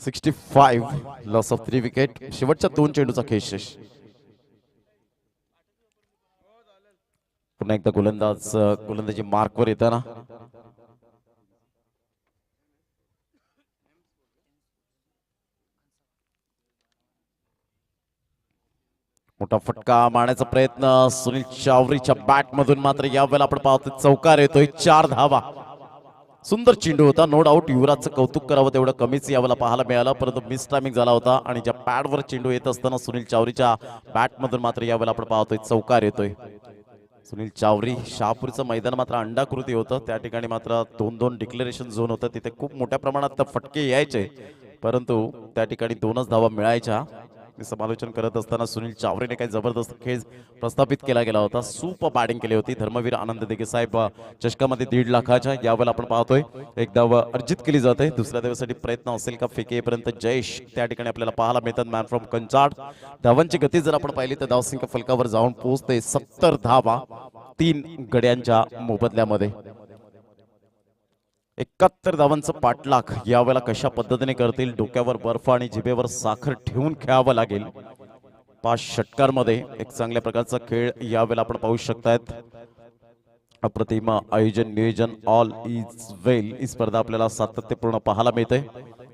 65, लॉस ऑफ 3 विकेट. शेवटच्या 2 चेंडूचा खेळ शेष. पुन्हा एकदा गोलंदाजी मार्कवर येताना मोठा फटका मारण्याचा प्रयत्न सुनील चावरीच्या बॅट मधून मात्र यावेळेला आपण पाहतो चौकार येतोय. 4 धावा. सुंदर चेंडू होता, नो डाऊट. युवराजचं कौतुक करावं तेवढं कमीच यावेळेला पाहायला मिळालं, परंतु मिस टायमिंग झाला होता. आणि ज्या पॅडवर चेंडू येत असताना सुनील चावरीच्या बॅट मधून मात्र यावेळेला आपण पाहतोय चौकार येतोय. सुनील चावरी शहापूरचं मैदान मात्र अंडाकृती होतं. त्या ठिकाणी मात्र 2-2 डिक्लेरेशन झोन होतं. तिथे खूप मोठ्या प्रमाणात फटके यायचे, परंतु त्या ठिकाणी 2च धावा मिळायच्या. समालोचन करत असताना सुनील चावरेने काही जबरदस्त खेळ प्रस्थापित केला गेला होता. सुपर बॅटिंग केली होती. धर्मवीर आनंद दिघे साहेब चषकामध्ये 1.5 लाखाच्या यावेळेला आपण पाहतोय एक धाव अर्जित केली जाते. दुसऱ्या धावेसाठी प्रयत्न असेल का फेकेपर्यंत जयेश त्या ठिकाणी आपल्याला पाहायला मिळतात. Man from Kanchad. धावांची गती जर आपण पाहिली तर धावसंख्या फलकावर जाऊन पोहोचते 70 धावा 3 गड्यांच्या मोबदल्यामध्ये. 71 धावांचं पाठलाग यावेळेला कशा पद्धतीने करतील. डोक्यावर बर्फ आणि जिभेवर साखर ठेवून खेळावं लागेल. 5 षटकांमध्ये एक चांगल्या प्रकारचा खेळ यावेळेला आपण पाहू शकतायत. अप्रतिम आयोजन नियोजन ऑल इज वेल ही स्पर्धा आपल्याला सातत्यपूर्ण पाहायला मिळते.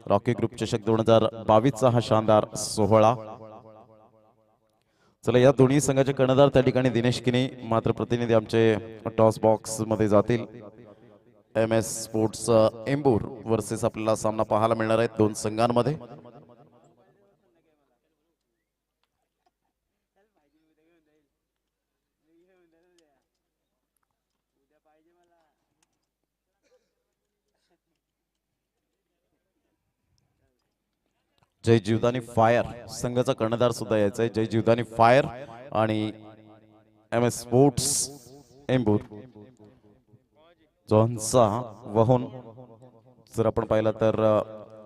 रॉकी ग्रुप चषक 2022चा हा शानदार सोहळा. चला या दोन्ही संघाचे कर्णधार त्या ठिकाणी दिनेश किनी मात्र प्रतिनिधी आमचे टॉस बॉक्स मध्ये जातील. MS स्पोर्ट्स एम्बूर वर्सेस आपल्याला सामना पाहायला मिळणार आहे दोन संघांमध्ये. जय जीवदानी फायर संघाचा कर्णधार सुद्धा यायचा आहे. जय जीवदानी फायर आणि MS स्पोर्ट्स एम्बूर जोनचा वहून जर आपण पाहिलं तर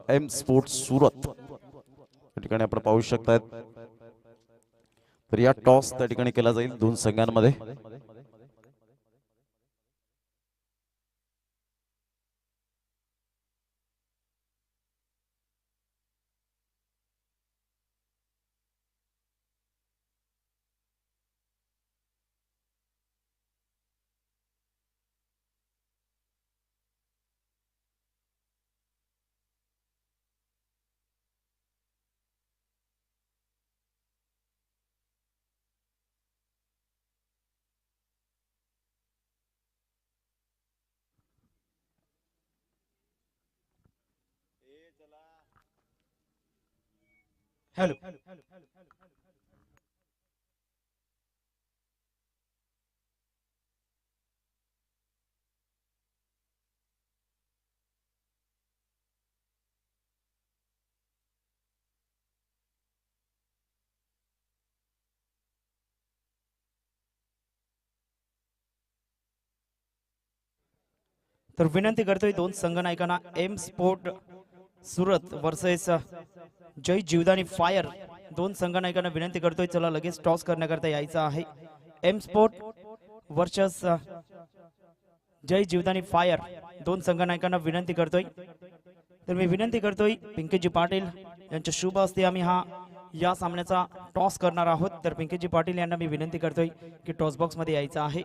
M स्पोर्ट्स सुरत या ठिकाणी आपण पाहू शकतायत. तर या टॉस त्या ठिकाणी केला जाईल दोन संघांमध्ये. हॅलो तर विनंती करतोय दोन संघ नायकांना एम स्पोर्ट सुरत वर्सेस जय जीवदानी फायर दोन संघ नायकांना विनंती करतोय चला लगेच टॉस करण्याकरता यायचं आहे. एम स्पोर्ट वर्सेस जय जीवदानी फायर दोन संघ नायकांना विनंती करतोय. तर मी विनंती करतोय पिंकीजी पाटील यांच्या शुभ हस्ते आम्ही या सामन्याचा टॉस करणार आहोत. तर पिंकीजी पाटील यांना मी विनंती करतोय की टॉस बॉक्स मध्ये यायचं आहे.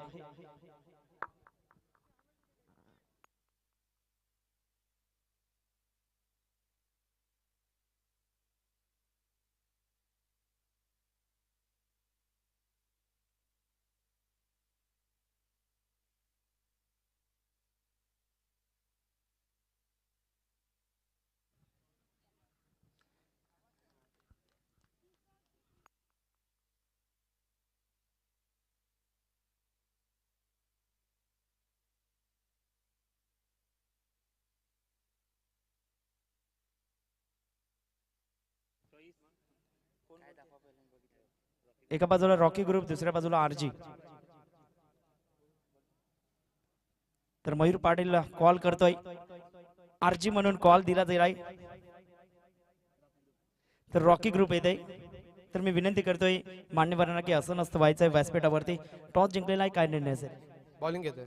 एका बाजूला रॉकी ग्रुप दुसऱ्या बाजूला आरजी. तर मयूर पाटील कॉल करतोय आरजी म्हणून कॉल दिला जाईल. तर रॉकी ग्रुप येते. तर मी विनंती करतोय मान्यवरांना की असं नसतं व्हायचंय व्यासपीठावरती. टॉस जिंकलेला आहे काय निर्णय असेल. बॉलिंग घेतोय.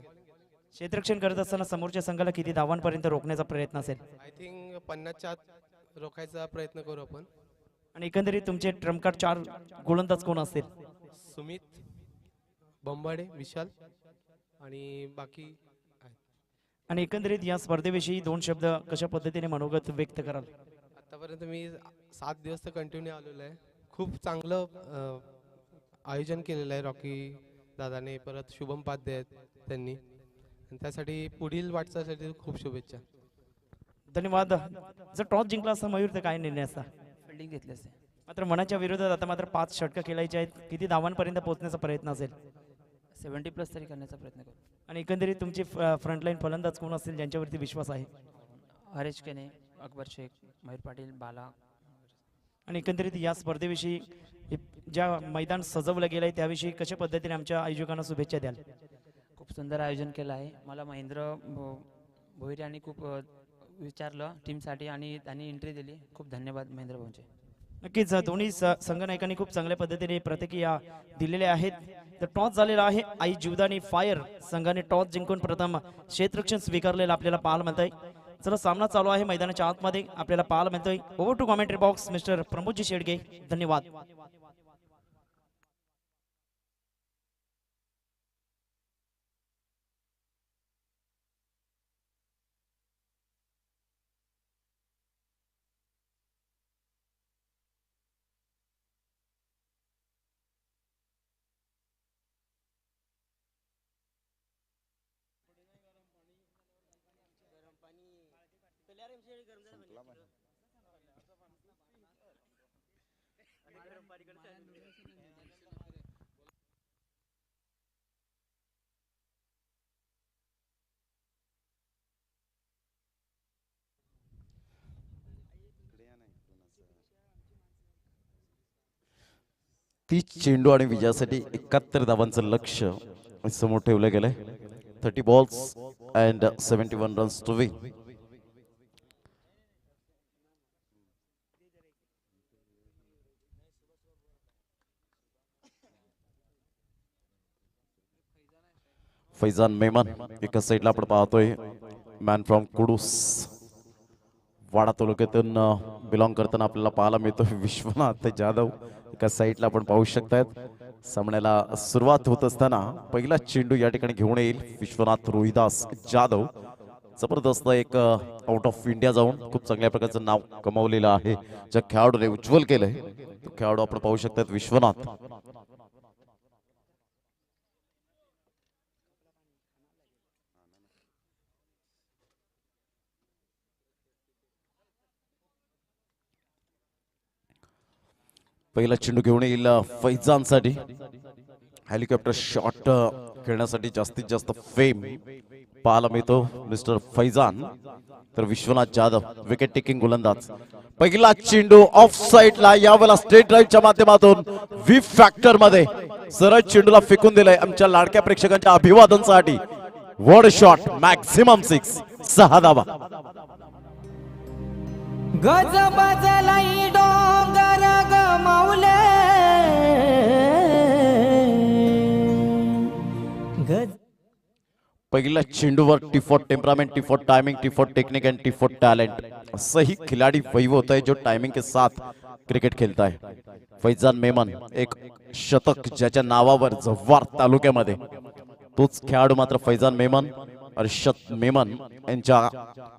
क्षेत्ररक्षण करत असताना समोरच्या संघाला किती धावांपर्यंत रोखण्याचा प्रयत्न असेल. आय थिंक 50च्या आत रोखायचा प्रयत्न करू आपण. आणि एकंदरीत तुमचे ट्रम्प कार्ड 4 गोलंदाज कोण असतील. सुमित बंबाडे विशाल आणि बाकी आहेत. आणि एकंदरीत या स्पर्धेविषयी 2 शब्द कशा पद्धतीने मनोगत व्यक्त कराल. आतापर्यंत मी 7 दिवस तर कंटिन्यू आलेलो आहे. खूप चांगलं आयोजन केलेलं आहे रॉकी दादाने. परत शुभम पाध्ये आहेत त्यांनी. आणि त्यासाठी पुढील वाटचालीसाठी खूप शुभेच्छा. धन्यवाद. जर टॉस जिंकला असता मयूर तर काय निर्णय असता. फिल्डिंग घेतली असते. मात्र मनाच्या विरोधात आता मात्र 5 षटकं खेळायचे आहेत. किती धावांपर्यंत पोहोचण्याचा प्रयत्न असेल. 70+ तरी करण्याचा प्रयत्न करू. आणि एकंदरीत तुमची फ्रंटलाईन फलंदाज कोण असतील ज्यांच्यावरती विश्वास आहे. हरेश केने, अकबर शेख, मयूर पाटील, बाला. आणि एकंदरीत या स्पर्धेविषयी ज्या मैदान सजवलं गेलं आहे त्याविषयी कशा पद्धतीने आमच्या आयोजकांना शुभेच्छा द्याल? खूप सुंदर आयोजन केलं आहे. मला महेंद्र भोईर यांनी खूप विचारलं टीमसाठी आणि त्यांनी एंट्री दिली. खूप धन्यवाद महेंद्र भाऊंचे. नक्कीच दोन्ही संघनायकांनी खूप चांगल्या पद्धतीने प्रतिक्रिया दिलेल्या आहेत. तर टॉस झालेला आहे. आई जीवदानी फायर संघाने टॉस जिंकून प्रथम क्षेत्ररक्षण स्वीकारलेलं आपल्याला पाहायला मिळतंय. चला सामना चालू आहे मैदानाच्या आतमध्ये आपल्याला पाहायला मिळतोय. Over to commentary box mister Pramodji Shedge. धन्यवाद. तीस चेंडू आणि विजयासाठी 71 धावांचं लक्ष समोर ठेवलं गेलंय. 30 balls and 71 runs to win. Faizan Memon एका साईडला आपण पाहतोय. मॅन फ्रॉम कुडूस वाडा तालुक्यातून बिलॉंग करताना आपल्याला पाहायला मिळतो. विश्वनाथ जाधव एका साईडला आपण पाहू शकतात. सामन्याला सुरुवात होत असताना पहिला चेंडू या ठिकाणी घेऊन येईल विश्वनाथ रोहिदास जाधव. जबरदस्त एक आउट ऑफ इंडिया जाऊन खूप चांगल्या प्रकारचं नाव कमावलेलं आहे. ज्या खेळाडूने उज्ज्वल केलंय तो खेळाडू आपण पाहू शकतात विश्वनाथ. पहिला चेंडू घेऊन येईल फैजान साठी. हेलिकॉप्टर शॉट खेळण्यासाठी जास्तीत जास्त फेम पाहायला मिळतो मिस्टर फैजान. तर विश्वनाथ जाधव विकेट टेकिंग गोलंदाज. पहिला चेंडू ऑफ साइडला यावेळेला स्ट्रेट ड्राईव्हच्या माध्यमातून व्ही फॅक्टर मध्ये सरळ चेंडूला फेकून दिलंय. आमच्या लाडक्या प्रेक्षकांच्या अभिवादनासाठी वर्ड शॉट मॅक्सिमम 6. 6 धावा. गज बजलाई डोंगर गमावले गज. पहिल्या चेंडूवर टी4 temperament, टी4 timing, टी4 technique end टी4 talent. सही खिलाड़ी वही होता है जो टाइमिंग के साथ क्रिकेट खेलता है. फैजान मेमन एक शतक ज्याच्या नावावर जव्हार तालुक्यामध्ये तोच खेळाडू मात्र फैजान मेमन अर्षद मेमन यांच्या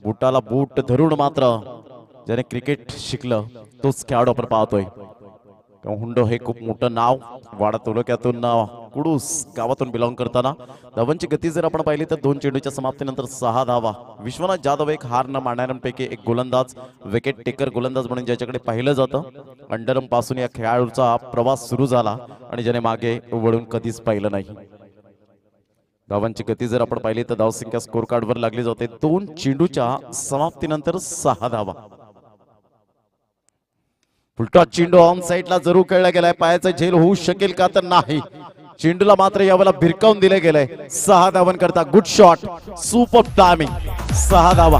बुटाला बूट धरून मात्र ज्याने क्रिकेट शिकलं तोच खेळाडू आपण पाहतोय. हुंडो हे खूप मोठं नाव वाडा तालुक्यातून कुडूस गावातून बिलॉंग करताना. धावांची गती जर आपण पाहिली तर 2 चेंडूच्या समाप्तीनंतर 6 धावा. विश्वनाथ जाधव एक हार न मानणाऱ्यांपैकी एक गोलंदाज, विकेट टेकर गोलंदाज म्हणून ज्याच्याकडे पाहिलं जातं. अंडरम पासून या खेळाडूचा प्रवास सुरू झाला आणि ज्याने मागे वळून कधीच पाहिलं नाही. धावांची गती जर आपण पाहिली तर धावसंख्या स्कोर कार्डवर लागली जाते. 2 चेंडूच्या समाप्तीनंतर 6 धावा. उलटा चेंडू ऑन साइडला जरूर खेळला गेलाय. पायाचा झेल होऊ शकेल का तर नाही. चेंडूला मात्र यावेळेला भिरकावून दिले गेले. 6 धावांकरता गुड शॉट, सुपर टायमिंग. 6 धावा.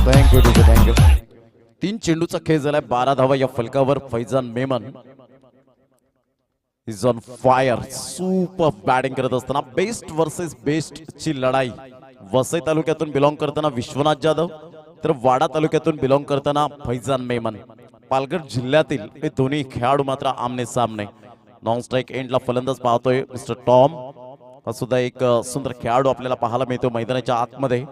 Thank you thank you. 3 चेंडूचा खेळ झालाय. 12 धावा या फलकावर. Faizan Memon is on fire. Super batting करत असताना बेस्ट वर्सेस बेस्ट ची लढाई. वसई तालुक्यातून बिलॉंग करताना विश्वनाथ जाधव तर वाडा तालुक्यातून बिलॉंग करताना फैजान मेमन. पालघर जिल्ह्यातील हे दोन्ही खेळाडू मात्र आमने सामने. नॉन स्ट्राईक एंडला फलंदाज पाहतोय मिस्टर टॉम. हा सुद्धा एक सुंदर खेळाडू आपल्याला पाहायला मिळतो मैदानाच्या आतमध्ये.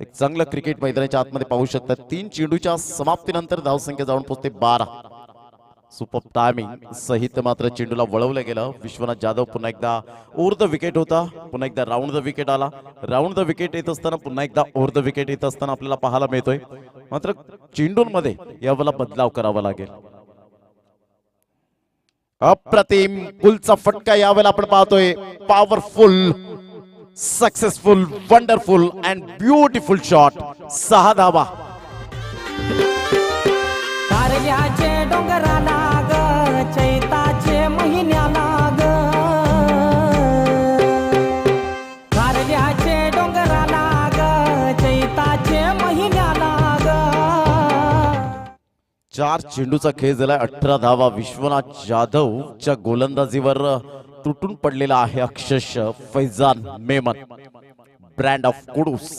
एक चांगलं क्रिकेट मैदानाच्या आतमध्ये पाहू शकतात. 3 चेंडूच्या समाप्तीनंतर धावसंख्या जाऊन पोहोचते 12. सुपर टायमिंग सहित मात्र चेंडूला वळवलं गेलं. विश्वनाथ जाधव पुन्हा एकदा ओव्हर द विकेट होता. पुन्हा एकदा राऊंड द विकेट आला. राऊंड द विकेट येत असताना पुन्हा एकदा ओव्हर द विकेट येत असताना आपल्याला पाहायला मिळतोय. मात्र चेंडूंमध्ये यावेळेला बदलाव करावा लागेल. अप्रतिम पुलचा फटका यावेळेला आपण पाहतोय. Powerful, successful, wonderful and beautiful shot. 6 धावा. कारल्याचे डोंगराला ग चैताचे महिन्याला ग कारल्याचे डोंगराला ग चैताचे महिन्याला ग 4 चेंडूचा खेळ झालाय. 18 धावा. विश्वनाथ जाधवच्या गोलंदाजीवर तुटून पडलेला आहे अक्षरशः फैजान मेमन, ब्रँड ऑफ कुडूस.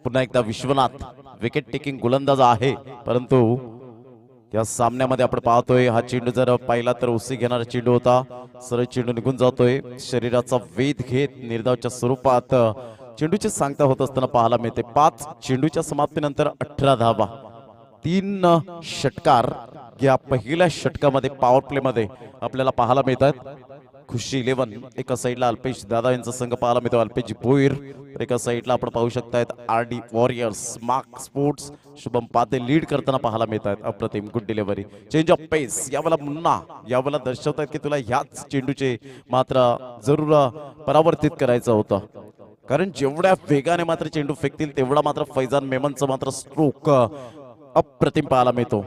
पुन्हा एकदा विश्वनाथ विकेट टेकिंग गोलंदाज आहे, परंतु या सामन्यामध्ये आपण पाहतोय हा चेंडू जर पाहिला तर उसी घेणारा चेंडू होता. सरळ चेंडू निघून जातोय. शरीराचा वेध घेत निर्धावच्या स्वरूपात चेंडूची सांगता होत असताना पाहायला मिळते. 5 चेंडूच्या समाप्तीनंतर 18 धावा. 3 षटकार या पहिल्या षटकामध्ये पॉवर प्ले मध्ये आपल्याला पाहायला मिळतात. खुशी 11 एका साईडला अल्पेश दादा यांचा संघ पाहायला मिळतो. अल्पेश भोईर एका साईडला आपण पाहू शकतायत. RD warriors, mark sports, Shubham पाते लीड करताना पाहायला मिळतात. अप्रतिम गुड डिलिव्हरी. चेंज ऑफ पेस यावेळेला मुन्ना यावेळेला दर्शवतात की तुला ह्याच चेंडूचे मात्र जरूर परावर्तित करायचं होतं, कारण जेवढ्या वेगाने मात्र चेंडू फेकतील तेवढा मात्र फैजान मेमनचं मात्र स्ट्रोक अप्रतिम पाहायला मिळतो.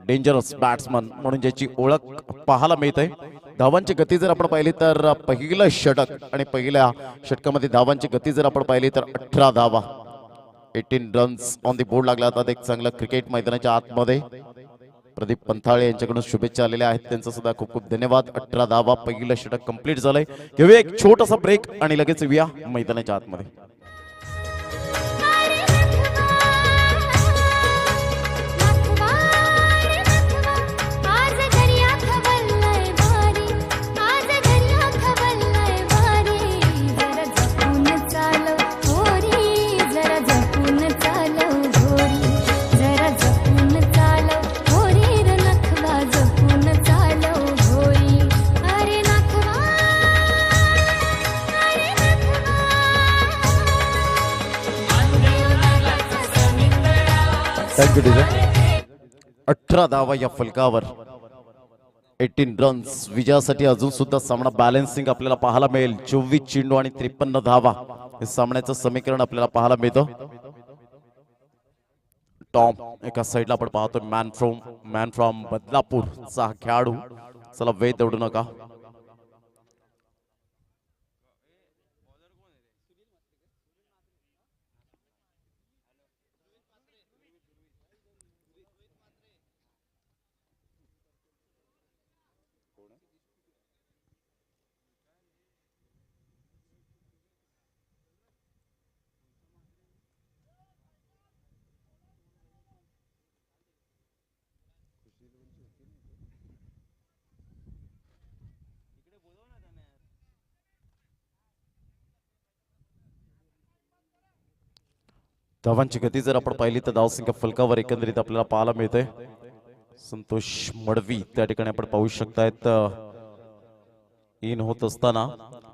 डेंजरस बॅट्समन म्हणून ज्याची ओळख पाहायला मिळते. धावांची गती जर आपण पाहिली तर पहिलं षटक आणि पहिल्या षटकामध्ये धावांची गती जर आपण पाहिली तर 18 धावा. 18 रन्स ऑन दी बोर्ड लागला होता. एक चांगलं क्रिकेट मैदानाच्या आतमध्ये प्रदीप पंथाळे यांच्याकडून शुभेच्छा आलेल्या आहेत, त्यांचा सुद्धा खूप खूप धन्यवाद. 18 धावा. पहिलं षटक कंप्लीट झालंय. घेऊया एक छोटासा ब्रेक आणि लगेच येऊया मैदानाच्या आतमध्ये. Thank you teacher. 18 धावा या फलकावर. 18 रन्स. विजयासाठी अजून सुद्धा सामना बॅलन्सिंग आपल्याला पाहायला मिळेल. 24 चेंडू आणि 53 धावा हे सामन्याचं समीकरण आपल्याला पाहायला मिळतं. टॉम एका साईडला आपण पाहतो. मॅन फ्रॉम बदलापूरचा खेळाडू. चला वेळ दौडू नका. धावांची गती जर आपण पाहिली तर धावसंख्या फलकावर एकंदरीत आपल्याला पाहायला मिळते. संतोष मडवी त्या ठिकाणी आपण पाहू शकतायत. इन होत असताना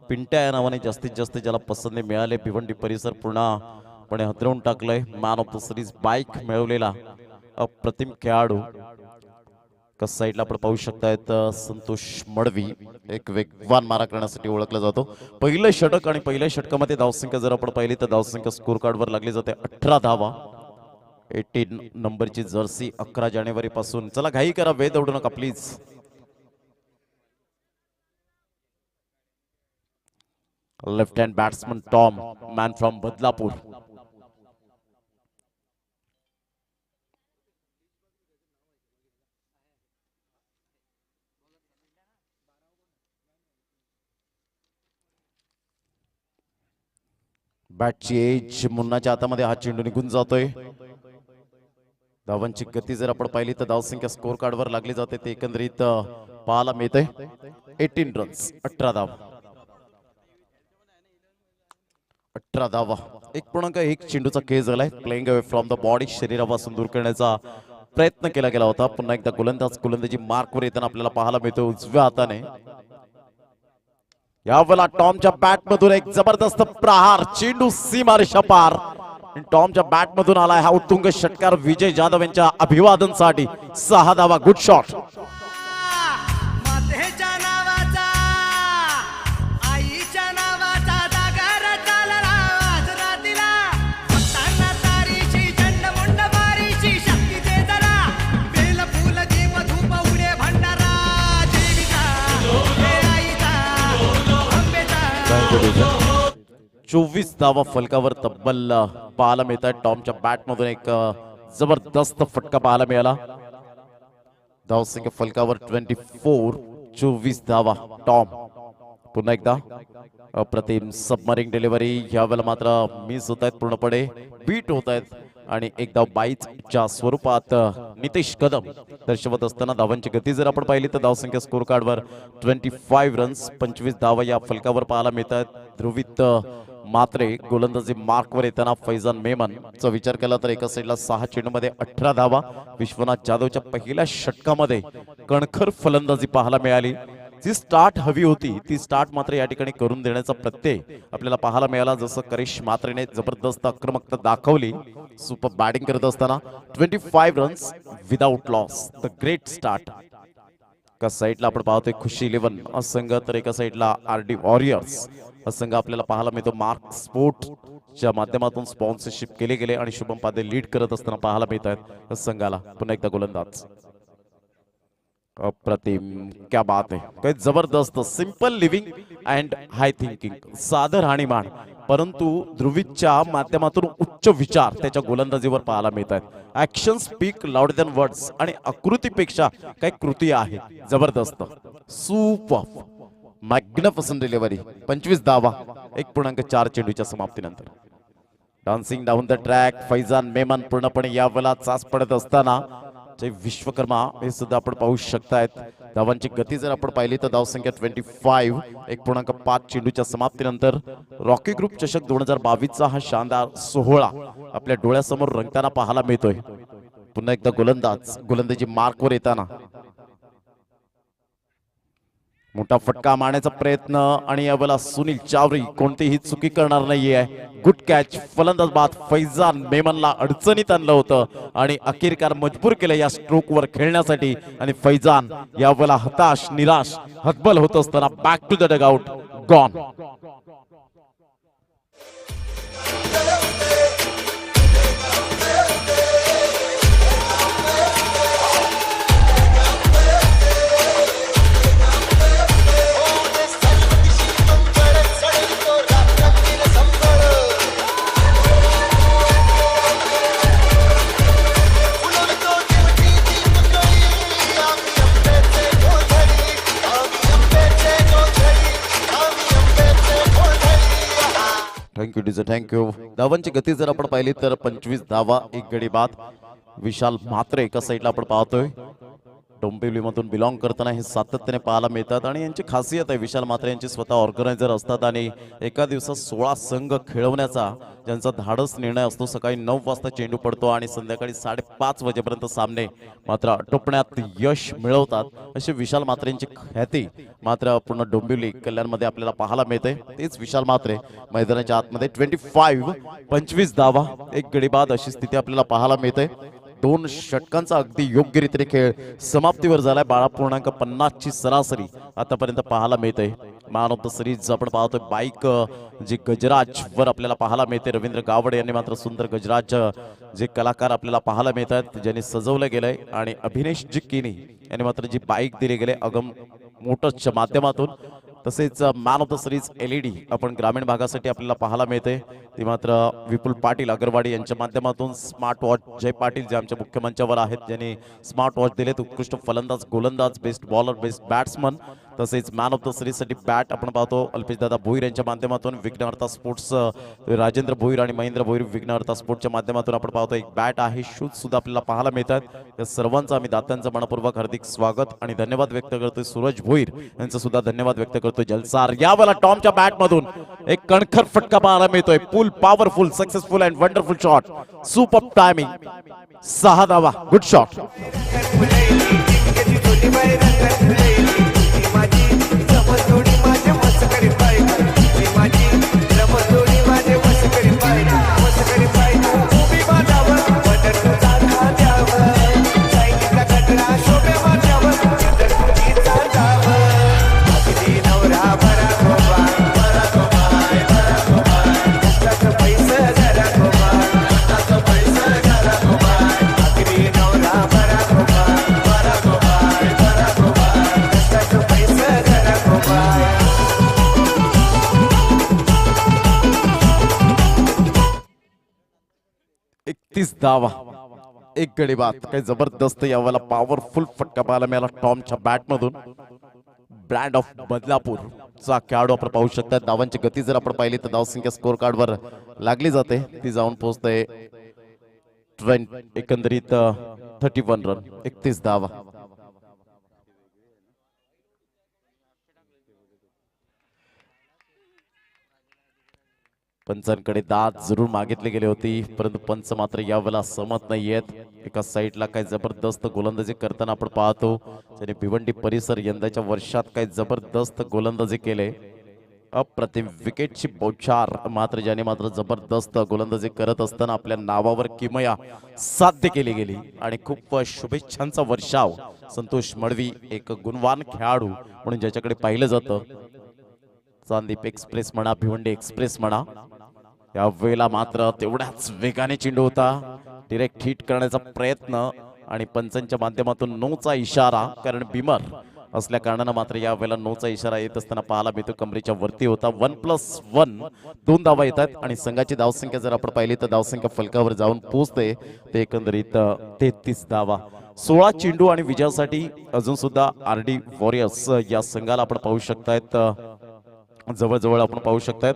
पिंट्या या नावाने जास्तीत जास्त ज्याला पसंती मिळाले. भिवंडी परिसर पूर्णपणे हदरवून टाकलंय. Man of the series bike मिळवलेला अप्रतिम खेळाडू. कस साईडला आपण पाहू शकतायत. संतोष मडवी एक वेगवान मारा करण्यासाठी ओळखला जातो. पहिलं षटक आणि पहिल्या षटकामध्ये धावसंख्या जर आपण पाहिली तर धावसंख्या स्कोर कार्डवर लागली जाते. 18 धावा. 18 नंबरची जर्सी 11 जानेवारी पासून. चला घाई करा, वेळ दौडू नका please. Left hand batsman Tom, man from Badlapur. बॅटची एज. मुन्नाच्या हातामध्ये हा चेंडू निघून जातोय. धावांची गती जर आपण पाहिली तर धावसंख्या स्कोर कार्डवर लागली जाते ते एकंदरीत पाहायला मिळते. 18 रन्स 18 धावा. 18 धावा. 1.1 चेंडूचा खेळ झालाय. Playing away from the body. शरीरापासून दूर करण्याचा प्रयत्न केला गेला होता. पुन्हा एकदा गोलंदाजी मार्कवर येताना आपल्याला पाहायला मिळतो उजव्या हाताने. यावेळेला टॉमच्या बॅट मधून एक जबरदस्त प्रहार. चेंडू सीमारेषा पार. टॉमच्या बॅट मधून आलाय हा उत्तुंग षटकार. विजय जाधव यांच्या अभिवादनसाठी 6 धावा. Good shot. मातेच्या 24 धावा फलकावर तब्बल पाहायला मिळत आहेत. टॉमच्या बॅटमधून एक जबरदस्त फटका पाहायला मिळाला. धावसंख्या फलकावर 24 धावा. टॉम पुन्हा एकदा अप्रतिम सबमरिंग डिलिव्हरी. यावेळेला मात्र मिस होत आहेत, पूर्णपणे बीट होत आहेत आणि एक धाव बाईचच्या स्वरूपात नितेश कदम दर्शवत असताना धावांची गती जर आपण पाहिली तर धावसंख्या स्कोर कार्डवर 25 रन्स 25 धावा या फलकावर पाहायला मिळतात. ध्रुवित मात्रे गोलंदाजी मार्कवर येताना फैजान मेमनचा विचार केला तर एका साईडला 6 चेंडूमध्ये 18 धावा. विश्वनाथ जाधवच्या पहिल्या षटकामध्ये कणखर फलंदाजी पाहायला मिळाली. जी स्टार्ट हवी होती ती स्टार्ट मात्र या ठिकाणी करून देण्याचा प्रत्यय आपल्याला पाहायला मिळाला. जसं करिश मात्रेने जबरदस्त आक्रमकता दाखवली सुपर बॅटिंग करत असताना. 25 runs without loss, the great start. एका साईडला आपण पाहतोय खुशी 11 हा संघ तर एका साईडला RD वॉरियर्स हा संघ आपल्याला पाहायला मिळतो. मार्क स्पोर्टच्या माध्यमातून स्पॉन्सरशिप केले गेले आणि शुभम पादे लीड करत असताना पाहायला मिळत आहेत संघाला. पुन्हा एकदा गोलंदाज अप्रतिम, क्या बात है, काय जबरदस्त. Simple living and high thinking, साधं राहणीमान परंतु ध्रुवीच्या माध्यमातून उच्च विचार त्याच्या गोलंदाजीवर पाहायला मिळत आहेत. Action speak loud than words आणि आकृतीपेक्षा काही कृती आहे. जबरदस्त, सुपर, मॅग्निफिसंट डिलिव्हरी. 25 धावा 1.4 चेंडूच्या समाप्तीनंतर. Dancing down the track Faizan Memon पूर्णपणे यावेळेला चाच पडत असताना जय विश्वकर्मा हे सुद्धा आपण पाहू शकतायत. धावांची गती जर आपण पाहिली तर धावसंख्या 25 1.5 चेंडूच्या समाप्तीनंतर रॉकी ग्रुप चषक 2022चा हा शानदार सोहळा आपल्या डोळ्यासमोर रंगताना पाहायला मिळतोय. पुन्हा एकदा गोलंदाज गोलंदाजी मार्कवर येताना मोठा फटका मारण्याचा प्रयत्न आणि यावेळेला सुनील चावरी कोणतीही चुकी करणार नाहीये. गुड कॅच, फलंदाज बाद फैजान मेमनला अडचणीत आणलं होतं आणि अखेरकार मजबूर केलं या स्ट्रोकवर खेळण्यासाठी आणि फैजान यावेळेला हताश निराश हतबल होत असताना back to the dugout, gone. Thank you DJ, thank you. धावांची गती जर आपण पाहिली तर 25 धावा 1 गडी बाद. विशाल म्हात्रे एका साईडला आपण पाहतोय डोंबिवलीमधून बिलॉंग करताना हे सातत्याने पाहायला मिळतात आणि यांची खासियत आहे. विशाल म्हात्रे यांची स्वतः ऑर्गनायझर असतात आणि एका दिवसात 16 संघ खेळवण्याचा ज्यांचा धाडस निर्णय असतो. सकाळी 9 वाजता चेंडू पडतो आणि संध्याकाळी 5:30 वाजेपर्यंत सामने मात्र आटोपण्यात यश मिळवतात. असे विशाल म्हात्रेंची ख्याती मात्र पूर्ण डोंबिवली कल्याणमध्ये आपल्याला पाहायला मिळते. तेच विशाल म्हात्रे मैदानाच्या आतमध्ये 25 धावा 1 गडी बाद अशी स्थिती आपल्याला पाहायला मिळते. 2 षटकांचा अगदी योग्यरीतीने खेळ समाप्तीवर झालाय. 12.50 ची सरासरी आतापर्यंत पाहायला मिळते. मॅन ऑफ द सिरीज आपण पाहतोय बाईक जी गजराज वर आपल्याला पाहायला मिळते. रवींद्र गावडे यांनी मात्र सुंदर गजराज जे कलाकार आपल्याला पाहायला मिळतात ज्यांनी सजवलं गेलंय आणि अभिनेश जिक्कीनी यांनी मात्र जी बाईक दिली गेले अगम मोटर्सच्या माध्यमातून. तसेच man of the series LED आपण ग्रामीण भागासाठी आपल्याला पाहायला मिळते. ती मात्र विपुल पाटील अगरवाडी यांच्या माध्यमातून. स्मार्ट वॉच जय पाटील जे आमच्या मुख्य मंचावर आहेत ज्यांनी स्मार्ट वॉच दिलेत. उत्कृष्ट फलंदाज गोलंदाज बेस्ट बॉलर बेस्ट बॅट्समन. तसेच मॅन ऑफ द सिरीज साठी बॅट आपण पाहतो अल्पेश दादा भोईर यांच्या माध्यमातून. विघ्नहर्ता स्पोर्ट्स राजेंद्र भोईर आणि महेंद्र भोईर विघ्नहर्ता स्पोर्ट्सच्या माध्यमातून आपण पाहतो एक बॅट आहे. शूज सुद्धा आपल्याला पाहायला मिळतात. या सर्वांचं आम्ही दात्यांचं मनपूर्वक हार्दिक स्वागत आणि धन्यवाद व्यक्त करतोय. सूरज भोईर यांचं सुद्धा धन्यवाद व्यक्त करतोय. जलसार यावेळेला टॉमच्या बॅट मधून एक कणखर फटका पाहायला मिळतोय. फुल powerful successful and wonderful shot. Super timing 6 धावा. Good shot. 31 धावा, एक गडी बाद. काही जबरदस्त यावेळेला पॉवरफुल फटका पाहायला मिळाला टॉमच्या बॅट मधून. ब्रँड ऑफ बदलापूर चा खेळाडू आपण पाहू शकता. धावांची गती जर आपण पाहिली तर धावसंख्या स्कोर कार्ड वर लागली जाते, ती जाऊन पोहोचते एकंदरीत 31 रन, 31 धावा. पंचांकडे दाद जरूर मागितली गेली होती, परंतु पंच मात्र यावेळेला सहमत नाहीयेत. एका साईडला काही जबरदस्त गोलंदाजी करताना आपण पाहतो, त्याने भिवंडी परिसर यंदाच्या वर्षात काही जबरदस्त गोलंदाजी केले. अप्रतिम विकेटची बौछार मात्र ज्याने मात्र जबरदस्त गोलंदाजी करत असताना आपल्या नावावर किमया साध्य केली गेली आणि खूप शुभेच्छांचा वर्षाव. संतोष मडवी एक गुणवान खेळाडू म्हणून ज्याच्याकडे पाहिलं जातं. चांदीप एक्सप्रेस म्हणा, भिवंडी एक्सप्रेस म्हणा, या वेळेला मात्र तेवढ्याच वेगाने चेंडू होता. डिरेक्ट हिट करण्याचा प्रयत्न आणि पंचांच्या माध्यमातून नोचा इशारा, कारण बिमर असल्या कारणानं मात्र या वेळेला नोचा इशारा येत असताना पाहायला मिळतो. कमरेच्या वरती होता. 1+1 2 धावा येतात आणि संघाची धावसंख्या जर आपण पाहिली तर धावसंख्या फलकावर जाऊन पोहोचते ते एकंदरीत 33 धावा. 16 चेंडू आणि विजयासाठी अजून सुद्धा RD वॉरियर्स या संघाला आपण पाहू शकतायत. जवळजवळ आपण पाहू शकतायत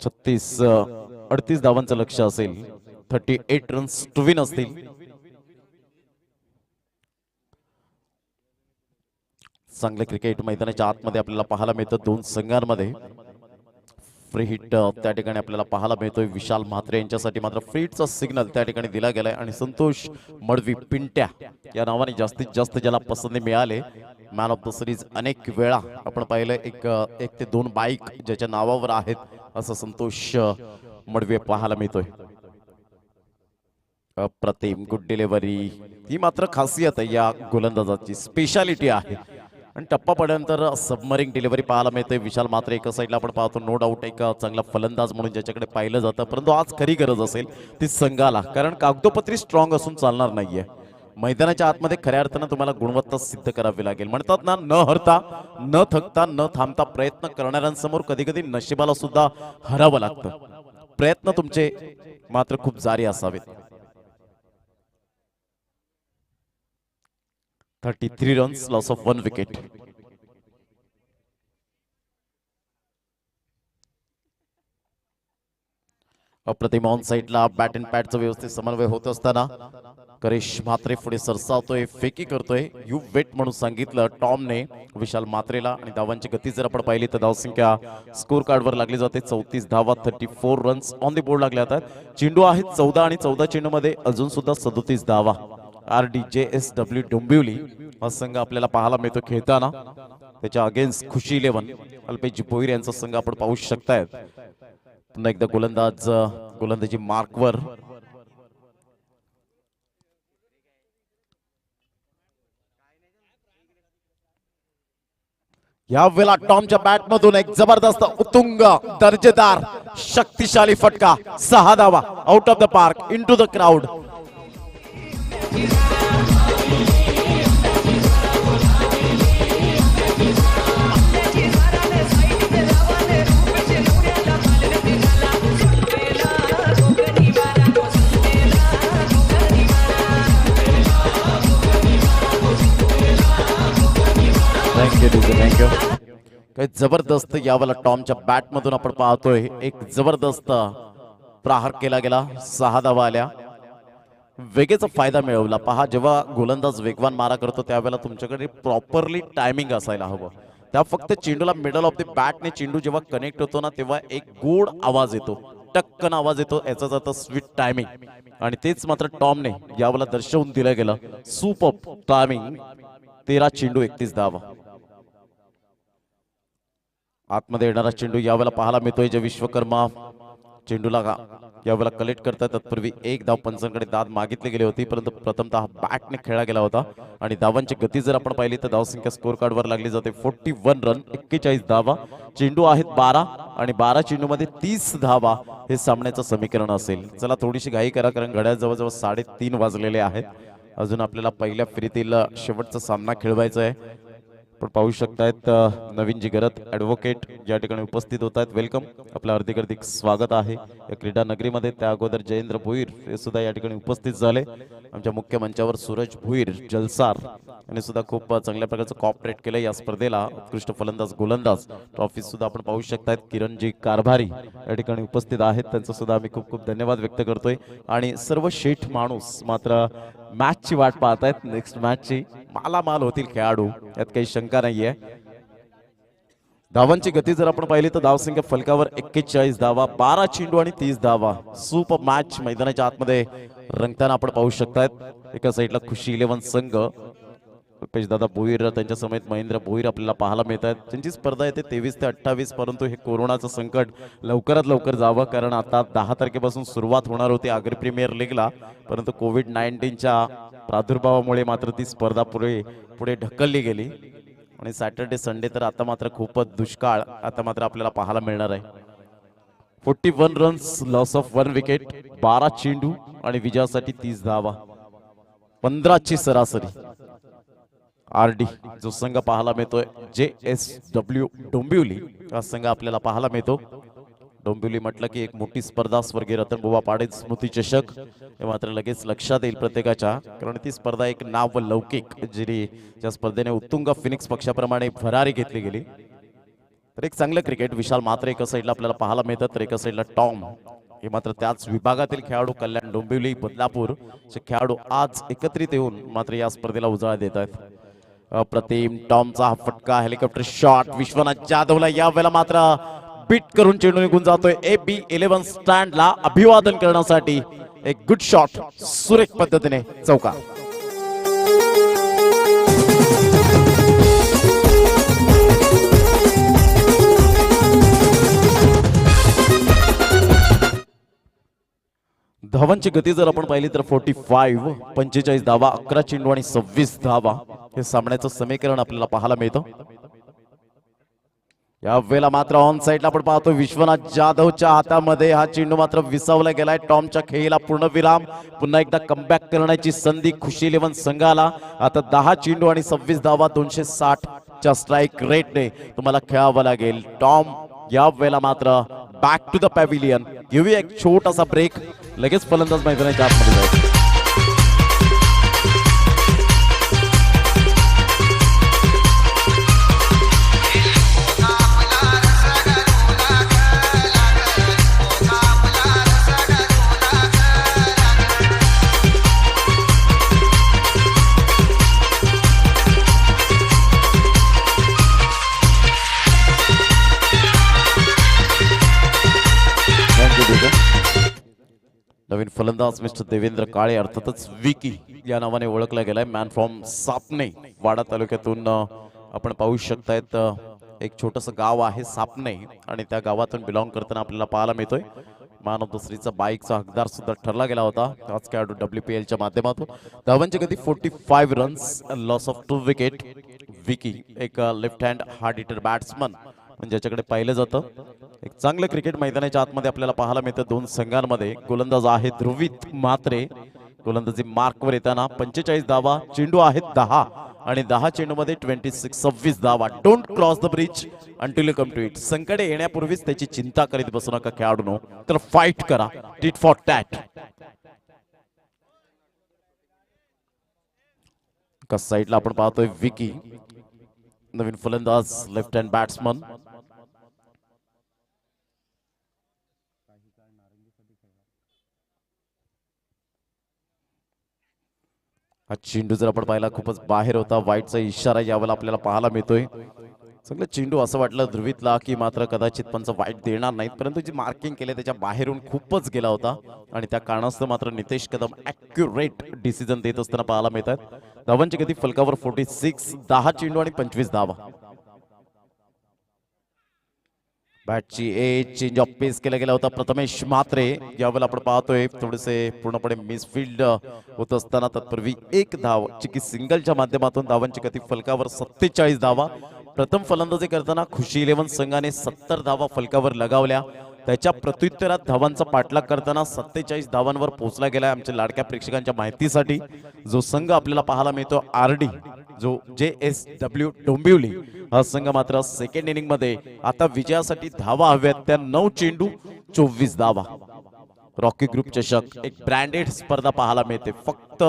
38 धावांचं लक्ष असेल. 38 रन्स टू विन असतील. चांगले क्रिकेट मैदानाच्या आतमध्ये आपल्याला पाहायला मिळतं. दोन संघांमध्ये फ्री हिट त्या ठिकाणी आपल्याला पाहायला मिळतोय. विशाल म्हात्रे यांच्यासाठी मात्र फ्री हिटचा सिग्नल त्या ठिकाणी दिला गेलाय आणि संतोष मडवी पिंट्या या नावाने जास्तीत जास्त ज्याला पसंती मिळाले. मॅन ऑफ द सिरीज अनेक वेळा आपण पाहिलं. एक ते 2 बाईक ज्याच्या नावावर आहेत असं संतोष मडवी पाहायला मिळतोय. अप्रतिम गुड डिलिव्हरी, ही मात्र खासियत आहे या गोलंदाजाची, स्पेशालिटी आहे. आणि टप्पा पडल्यानंतर सबमरिंग डिलिव्हरी पाहायला मिळते. विशाल मात्र एका साईडला आपण पाहतो नो डाऊट एक चांगला फलंदाज म्हणून ज्याच्याकडे पाहिलं जातं, परंतु आज खरी गरज असेल ती संघाला, कारण कागदोपत्री स्ट्रॉंग असून चालणार नाहीये. मैदानाच्या आतमध्ये खऱ्या अर्थानं तुम्हाला गुणवत्ता सिद्ध करावी लागेल. म्हणतात ना, न हरता न थकता न थांबता प्रयत्न करणाऱ्यांसमोर कधी कधी नशिबाला सुद्धा हरावं लागतं. प्रयत्न तुमचे मात्र खूप जारी असावेत. 33 रन्स, लॉस ऑफ 1 विकेट. अप्रतिम ऑन साईडला बॅट अँड पॅडचा व्यवस्थित समन्वय होत असताना करेश म्हात्रे पुढे सरसावतोय, फेकी करतोय. यू वेट म्हणून सांगितलं टॉमने विशाल म्हात्रेला. आणि धावांची गती जर आपण पाहिली तर धावसंख्या स्कोर कार्डवर लागली जाते. 34 धावा, 34 रन्स ऑन द बोर्ड लागले जातात. चेंडू आहेत 14 आणि 14 चेंडू मध्ये अजून सुद्धा 37 धावा. RDJSW डोंबिवली हा संघ आपल्याला पाहायला मिळतो खेळताना. त्याच्या अगेन्स्ट खुशी 11 अल्पेश भोईर यांचा संघ आपण पाहू शकतायत. पुन्हा एकदा गोलंदाजी मार्कवर. या वेळेला टॉमच्या बॅट मधून एक जबरदस्त उत्तुंग दर्जेदार शक्तिशाली फटका. 6 धावा out of the park, into the crowd. Thank you. काही जबरदस्त यावेळेला टॉमच्या बॅट मधून आपण पाहतोय. एक जबरदस्त प्रहार केला गेला. 6 धावा आल्या. वेगेचा फायदा मिळवला. पहा, जेव्हा गोलंदाज वेगवान मारा करतो त्यावेळेला तुमच्याकडे प्रॉपरली टायमिंग असायला हवं. त्या फक्त चेंडूला मिडल ऑफ द बॅटने चेंडू जेव्हा कनेक्ट होतो ना तेव्हा एक गोड आवाज येतो, टक्कन आवाज येतो. याचाच अर्थ स्वीट टायमिंग. आणि तेच मात्र टॉमने यावेळेला दर्शवून दिलं गेलं. Super timing. 13 चेंडू 31 धावा. आतमध्ये येणारा चेंडू यावेळेला पाहायला मिळतोय. जे विश्वकर्मा चेंडूला यावेळेला कलेक्ट करतात. तत्पूर्वी 1 धाव पंचांकडे दाद मागितली गेली होती, परंतु प्रथमतः बॅटने खेळला गेला होता. आणि धावांची गती जर आपण पाहिली तर धावसंख्या स्कोर कार्डवर लागली जाते. 41 रन, 41 धावा. चेंडू आहेत 12 आणि 12 चेंडू मध्ये 30 धावा हे सामन्याचं समीकरण असेल. चला थोडीशी घाई करा, कारण घड्याळ जवळजवळ 3:30 वाजलेले आहेत. अजून आपल्याला पहिल्या फेरीतील शेवटचा सामना खेळवायचा आहे. आपण पाहू शकतायत नवीन जी गरज ॲडव्होकेट या ठिकाणी उपस्थित होत आहेत. वेलकम, आपलं हार्दिक हार्दिक स्वागत आहे या क्रीडा नगरीमध्ये. त्या अगोदर जयेंद्र भोईर हे सुद्धा या ठिकाणी उपस्थित झाले. आमच्या मुख्य मंचावर सूरज भोईर जलसार यांनी सुद्धा खूप चांगल्या प्रकारचं कॉपरेट केलं या स्पर्धेला. उत्कृष्ट फलंदाज गोलंदाज ट्रॉफी सुद्धा आपण पाहू शकतायत. किरणजी कारभारी या ठिकाणी उपस्थित आहेत, त्यांचं सुद्धा आम्ही खूप खूप धन्यवाद व्यक्त करतोय. आणि सर्व शेठ माणूस मात्र मॅचची वाट पाहत आहेत. नेक्स्ट मॅचची मालामाल होतील खेळाडू, यात काही शंका नाहीये. धावांची गती जर आपण पाहिली तर धावसंख्या फलकावर 41 धावा, 12 चेंडू आणि 30 धावा. सुपर मॅच मैदानाच्या आतमध्ये रंगताना आपण पाहू शकतायत. एका साईडला खुशी 11 संघ, रुपेश दादा भोईर त्यांच्या समेत महेंद्र भोईर आपल्याला पाहायला मिळत आहेत. त्यांची स्पर्धा येते 23 ते 28, परंतु हे कोरोनाचं संकट लवकरात लवकर जावं, कारण आता 10 तारखेपासून सुरुवात होणार होती आगरी प्रीमियर लीगला, परंतु कोविड-19च्या प्रादुर्भावामुळे मात्र ती स्पर्धा पुढे ढकलली गेली. आणि सॅटर्डे संडे तर आता मात्र खूपच दुष्काळ आता मात्र आपल्याला पाहायला मिळणार आहे. 41 रन्स, लॉस ऑफ 1 विकेट, 12 चेंडू आणि विजयासाठी 30 धावा, 15ची सरासरी. RD जो संघ पाहायला मिळतोय JSW डोंबिवली हा संघ आपल्याला पाहायला मिळतो. डोंबिवली म्हटलं की एक मोठी स्पर्धा, स्वर्गीय रतनबुवा पाटील स्मृती चषक, हे मात्र लगेच लक्षात येईल प्रत्येकाच्या, कारण ती स्पर्धा एक नाव व लौकिक ज्या स्पर्धेने उत्तुंग फिनिक्स पक्षाप्रमाणे भरारी घेतली गेली. तर एक चांगलं क्रिकेट विशाल मात्र एका साईडला आपल्याला पाहायला मिळतात, तर एका साईडला टॉम हे मात्र त्याच विभागातील खेळाडू कल्याण डोंबिवली बदलापूर चे खेळाडू आज एकत्रित येऊन मात्र या स्पर्धेला उजाळा देत आहेत. अप्रतिम टॉमचा हा फटका, हेलिकॉप्टर शॉट विश्वनाथ जाधवला यावेळेला मात्र बीट करून चेंडू निघून जातोय AB11 स्टँडला अभिवादन करण्यासाठी. एक गुड शॉट सुरेख पद्धतीने चौका. धावांची गती जर आपण पाहिली तर 45, 45 धावा, 11 चेंडू आणि 26 धावा हे सामन्याचं समीकरण आपल्याला पाहायला मिळतं. या वेळेला मात्र ऑन साइडला आपण पाहतो विश्वनाथ जाधवच्या हातामध्ये हा चेंडू मात्र विसावला गेलाय. टॉमच्या खेळीला पूर्ण विराम, पुन्हा एकदा कमबॅक करण्याची संधी खुशी 11 संघाला. आता 10 चेंडू आणि 26 धावा, 260च्या स्ट्राईक रेटने तुम्हाला खेळावं लागेल. टॉम या वेळेला मात्र बॅक टू द पॅव्हिलियन. घेऊया एक छोटासा ब्रेक, लगेच फलंदाज मैदानाच्या आतमध्ये जाईल. नवीन फलंदाज मिस्टर देवेंद्र काळे, अर्थातच विकी या नावाने ओळखला गेलाय. मॅन फ्रॉम सापणे, वाडा तालुक्यातून आपण पाहू शकतायत. एक छोटस गाव आहे सापणे आणि त्या गावातून बिलॉंग करताना आपल्याला पाहायला मिळतोय. मॅन ऑफ द सीरीजचा बाईकचा हकदार सुद्धा ठरला गेला होता आज खेळाडू WPLच्या माध्यमातून. धावांची गती 45 runs, loss of 2 wicket. Vicky एक left hand hard hitter batsman म्हणजे ज्याच्याकडे पाहिलं जातं. एक चांगलं क्रिकेट मैदानाच्या आतमध्ये आपल्याला पाहायला मिळतं. 2 संघांमध्ये गोलंदाज आहे ध्रुवित म्हात्रे, गोलंदाजी मार्कवर येताना 45 धावा, चेंडू आहेत 10 आणि 10 चेंडूमध्ये 26 धावा. Don't cross the bridge until you come to it. संकटे येण्यापूर्वीच त्याची चिंता करीत बसू नका खेळाडूंनो, तर फाईट करा टिट फॉर टॅट. एका साईडला आपण पाहतोय विकी, नवीन फलंदाज लेफ्ट हँड बॅट्समन. हा चेंडू जर आपण पाहिला खूपच बाहेर होता, वाईटचा इशारा यावेळेला आपल्याला पाहायला मिळतोय. सगळं चेंडू असं वाटलं ध्रुवितला की मात्र कदाचित पंच वाईट देणार नाहीत, परंतु जी मार्किंग केली त्याच्या बाहेरून खूपच गेला होता आणि त्या कारणास्तव मात्र नितेश कदम ॲक्युरेट डिसिजन देत असताना पाहायला मिळतात. धावांची गती फलकावर 46, 10 चेंडू आणि 25 धावा. बॅटची एज चेंज ऑफ पेस केला गेला होता. प्रथमेश म्हात्रे यावेळेला आपण पाहतोय थोडेसे पूर्णपणे मिसफिल्ड होत असताना तत्पूर्वी एक धाव चिकी सिंगलच्या माध्यमातून धावांची गती फलकावर 47 धावा. प्रथम फलंदाजी करताना खुशी 11 संघाने 70 धावा फलकावर लगावल्या. त्याच्या प्रत्युत्तरात धावांचा पाठलाग करताना 47 धावांवर पोहोचला गेलाय. आमच्या लाडक्या प्रेक्षकांच्या माहितीसाठी जो संघ आपल्याला पाहायला मिळतो RD जो JSW डोंबिवली हा संघ मात्र सेकंड इनिंग मध्ये आता विजयासाठी धावा हव्यात त्या 9 चेंडू 24 धावा. रॉकी ग्रुप चषक एक ब्रँडेड स्पर्धा पाहायला मिळते. फक्त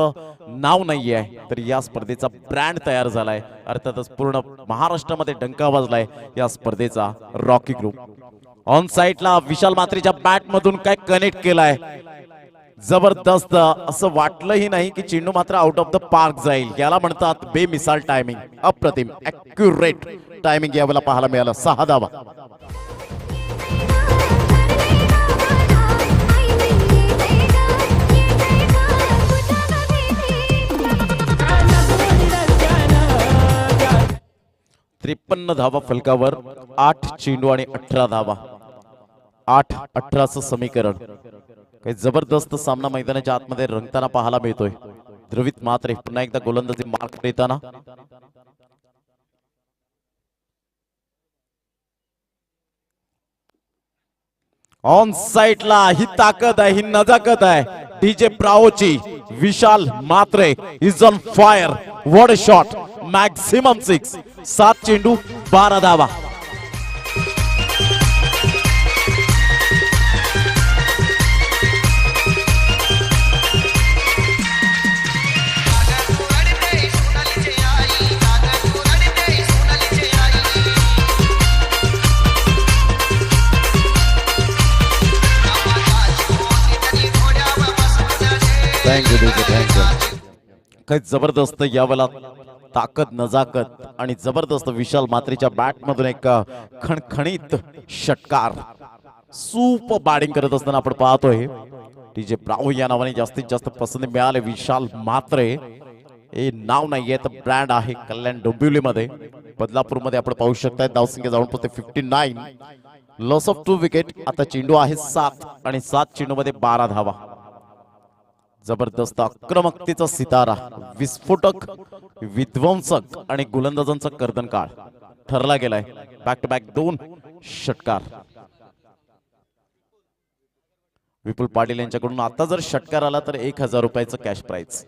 नाव नाही आहे तर या स्पर्धेचा ब्रँड तयार झालाय. अर्थातच पूर्ण महाराष्ट्रामध्ये डंका वाजलाय या स्पर्धेचा रॉकी ग्रुप. ऑन साइडला विशाल मात्रेच्या बॅट मधून काय कनेक्ट केलाय जबरदस्त. असं वाटलंही नाही की चेंडू मात्र आउट ऑफ द पार्क जाईल. याला म्हणतात बेमिसाल टायमिंग. अप्रतिम ॲक्युरेट टायमिंग यावेळेला पाहायला मिळालं. 6 धावा. त्रेपन्न धावा फलकावर. 8 चेंडू आणि 18 धावा. 8-18चं समीकरण. काही जबरदस्त सामना मैदानाच्या आतमध्ये रंगताना पाहायला मिळतोय. द्रवित मात्रे पुन्हा एकदा गोलंदाजी मार्क देताना. ऑन साइडला ही ताकद आहे, ही नजाकत आहे डीजे ब्रावोची. Vishal Matre is on fire. What a shot. Maximum 6. 7 चेंडू 12 धावा. काही जबरदस्त यावेळेला ताकद, नजाकत आणि जबरदस्त विशाल मात्रेच्या बॅट मधून एक खणखणीत षटकार. सूप बॅटिंग करत असताना आपण पाहतोय. डीजे ब्रावो या नावाने जास्तीत जास्त पसंती मिळाले विशाल मात्रे. हे नाव नाहीये तर ब्रँड आहे कल्याण डोंबिवली मध्ये. बदलापूर मध्ये आपण पाहू शकताय. धावसंख्या जाऊन पोहोचते 59. Loss of 2 wicket. आता चेंडू आहे 7 आणि 7 चेंडू मध्ये 12 धावा. जबरदस्त आक्रमकतेचा सितारा, विस्फोटक, विध्वंसक आणि गोलंदाजांचा कर्दनकाळ ठरला गेलाय. बॅक टू बॅक 2 षटकार. विपुल पाटील यांच्याकडून आता जर षटकार आला तर 1000 रुपयाचं कॅश प्राइज.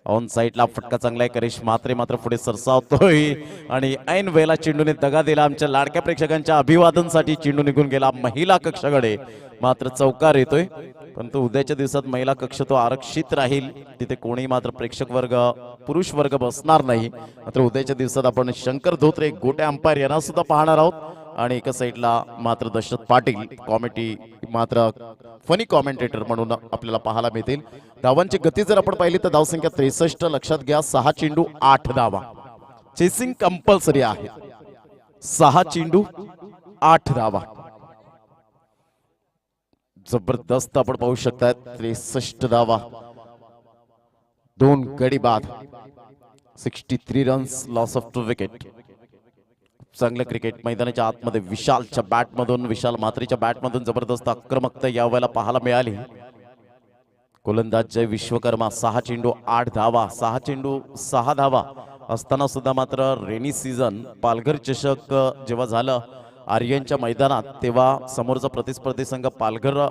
ऑन साइडला फटका चांगला आहे. करिश मात्रे मात्र पुढे सरसावतोय आणि ऐन वेळेला चेंडूने दगा दिला. आमच्या लाडक्या प्रेक्षकांच्या अभिवादनासाठी चेंडू निघून गेला महिला कक्षाकडे. मात्र चौकार येतोय. परंतु उद्याच्या दिवसात महिला कक्ष तो आरक्षित राहील. तिथे कोणी मात्र प्रेक्षक वर्ग, पुरुष वर्ग बसणार नाही. मात्र उद्याच्या दिवसात आपण शंकर धोत्रे गोटे अंपायर यांना सुद्धा पाहणार आहोत. आणि एका साईडला मात्र दशरथ पाटील कॉमेडी मात्र फनी कॉमेंटेटर म्हणून आपल्याला पाहायला मिळतील. धावांची गती जर आपण पाहिली तर धावसंख्या 63. लक्षात घ्या 6 चेंडू 8 धावा. चेसिंग कंपल्सरी आहे. 6 चेंडू 8 धावा. जबरदस्त आपण पाहू शकता. 63 धावा, 2 गडी बाद, 63 रन्स, लॉस ऑफ 2 विकेट. चांगलं क्रिकेट मैदानाच्या आतमध्ये विशालच्या बॅटमधून, विशाल मात्रेच्या बॅटमधून जबरदस्त आक्रमकता यावेळेला पाहायला मिळाली. गोलंदाज जय विश्वकर्मा 6 चेंडू 8 धावा. 6 चेंडू 6 धावा असताना सुद्धा मात्र रेनी सीझन पालघर चषक जेव्हा झालं आर्यनच्या मैदानात तेव्हा समोरचा प्रतिस्पर्धी संघ पालघर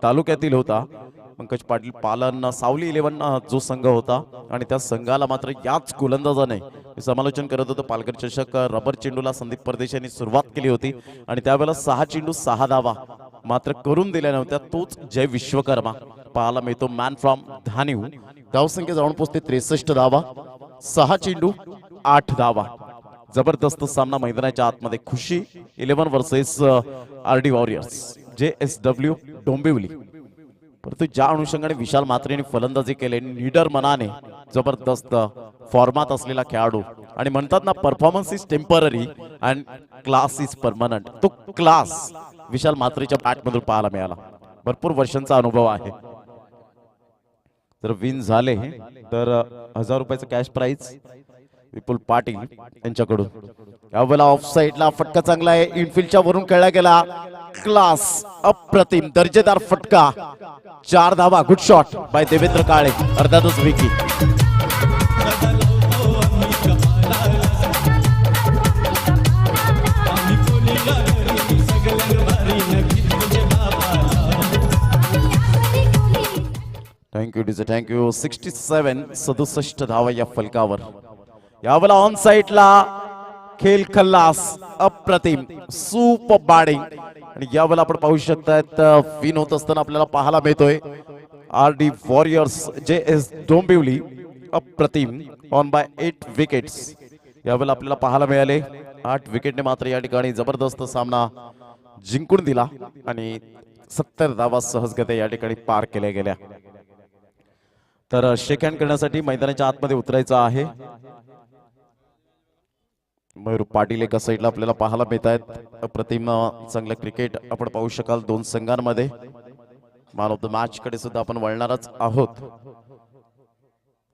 तालुक्यातील होता. पंकज पाटील पालन सावली 11 जो संघ होता आणि त्या संघाला मात्र याच गोलंदाजाने समालोचन करत होतं. पालघर चषक रबर चेंडूला संदीप परदेशी यांनी सुरुवात केली होती आणि त्यावेळेला 6 चेंडू 6 धावा मात्र करून दिल्या नव्हत्या. तोच जय विश्वकर्मा पाहायला मिळतो. Man from Dhaniv. धावसंख्या जाऊन पोहोचते 63 धावा. 6 चेंडू 8 धावा. जबरदस्त सामना मैदानाच्या आतमध्ये. खुशी 11 versus RD warriors JSW Dombivli. परंतु ज्या अनुषंगाने विशाल मात्रेने फलंदाजी केले निडर मनाने, जबरदस्त फॉर्मात असलेला खेळाडू आणि म्हणतात ना performance is temporary and class is permanent. तो क्लास विशाल मात्रेच्या बॅटमधून पाहायला मिळाला. भरपूर वर्षांचा अनुभव आहे. जर विन झाले तर 1000 रुपयाचं कॅश प्राइज विपुल पाटील यांच्याकडून. यावेळेला ऑफ साइडला फटका चांगला आहे. इनफिल्डच्या वरून खेळला गेला. क्लास, अप्रतिम, दर्जेदार फटका. 4 धावा. Good shot by Devendra Kale. अर्धातच विकी. Thank you DJ, thank you. 67 धावा या फलकावर. यावेळेला ऑन साइडला खेळ खल्लास अप्रतिम सुपर बॅटिंग आणि यावेळेला आपण पाहू शकतात विन होत असताना आपल्याला पाहायला मिळतोय RD वॉरियर्स JS डोंबिवली अप्रतिम ऑन बाय 8 विकेट्स. यावेळेला आपल्याला पाहायला मिळाले 8 विकेटने मात्र या ठिकाणी जबरदस्त सामना जिंकून दिला आणि 70 धावा सहजगत्या या ठिकाणी पार केल्या गेल्या. तर शेक हँड करण्यासाठी मैदानाच्या आतमध्ये उतरायचं आहे. मयूर पाटील एका साईडला आपल्याला पाहायला मिळत आहेत. अप्रतिम चांगलं क्रिकेट आपण पाहू शकाल दोन संघांमध्ये. मॅन ऑफ द मॅच कडे सुद्धा आपण वळणारच आहोत.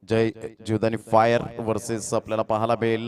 जय जीवदानी फायर वर्सेस आपल्याला पाहायला मिळेल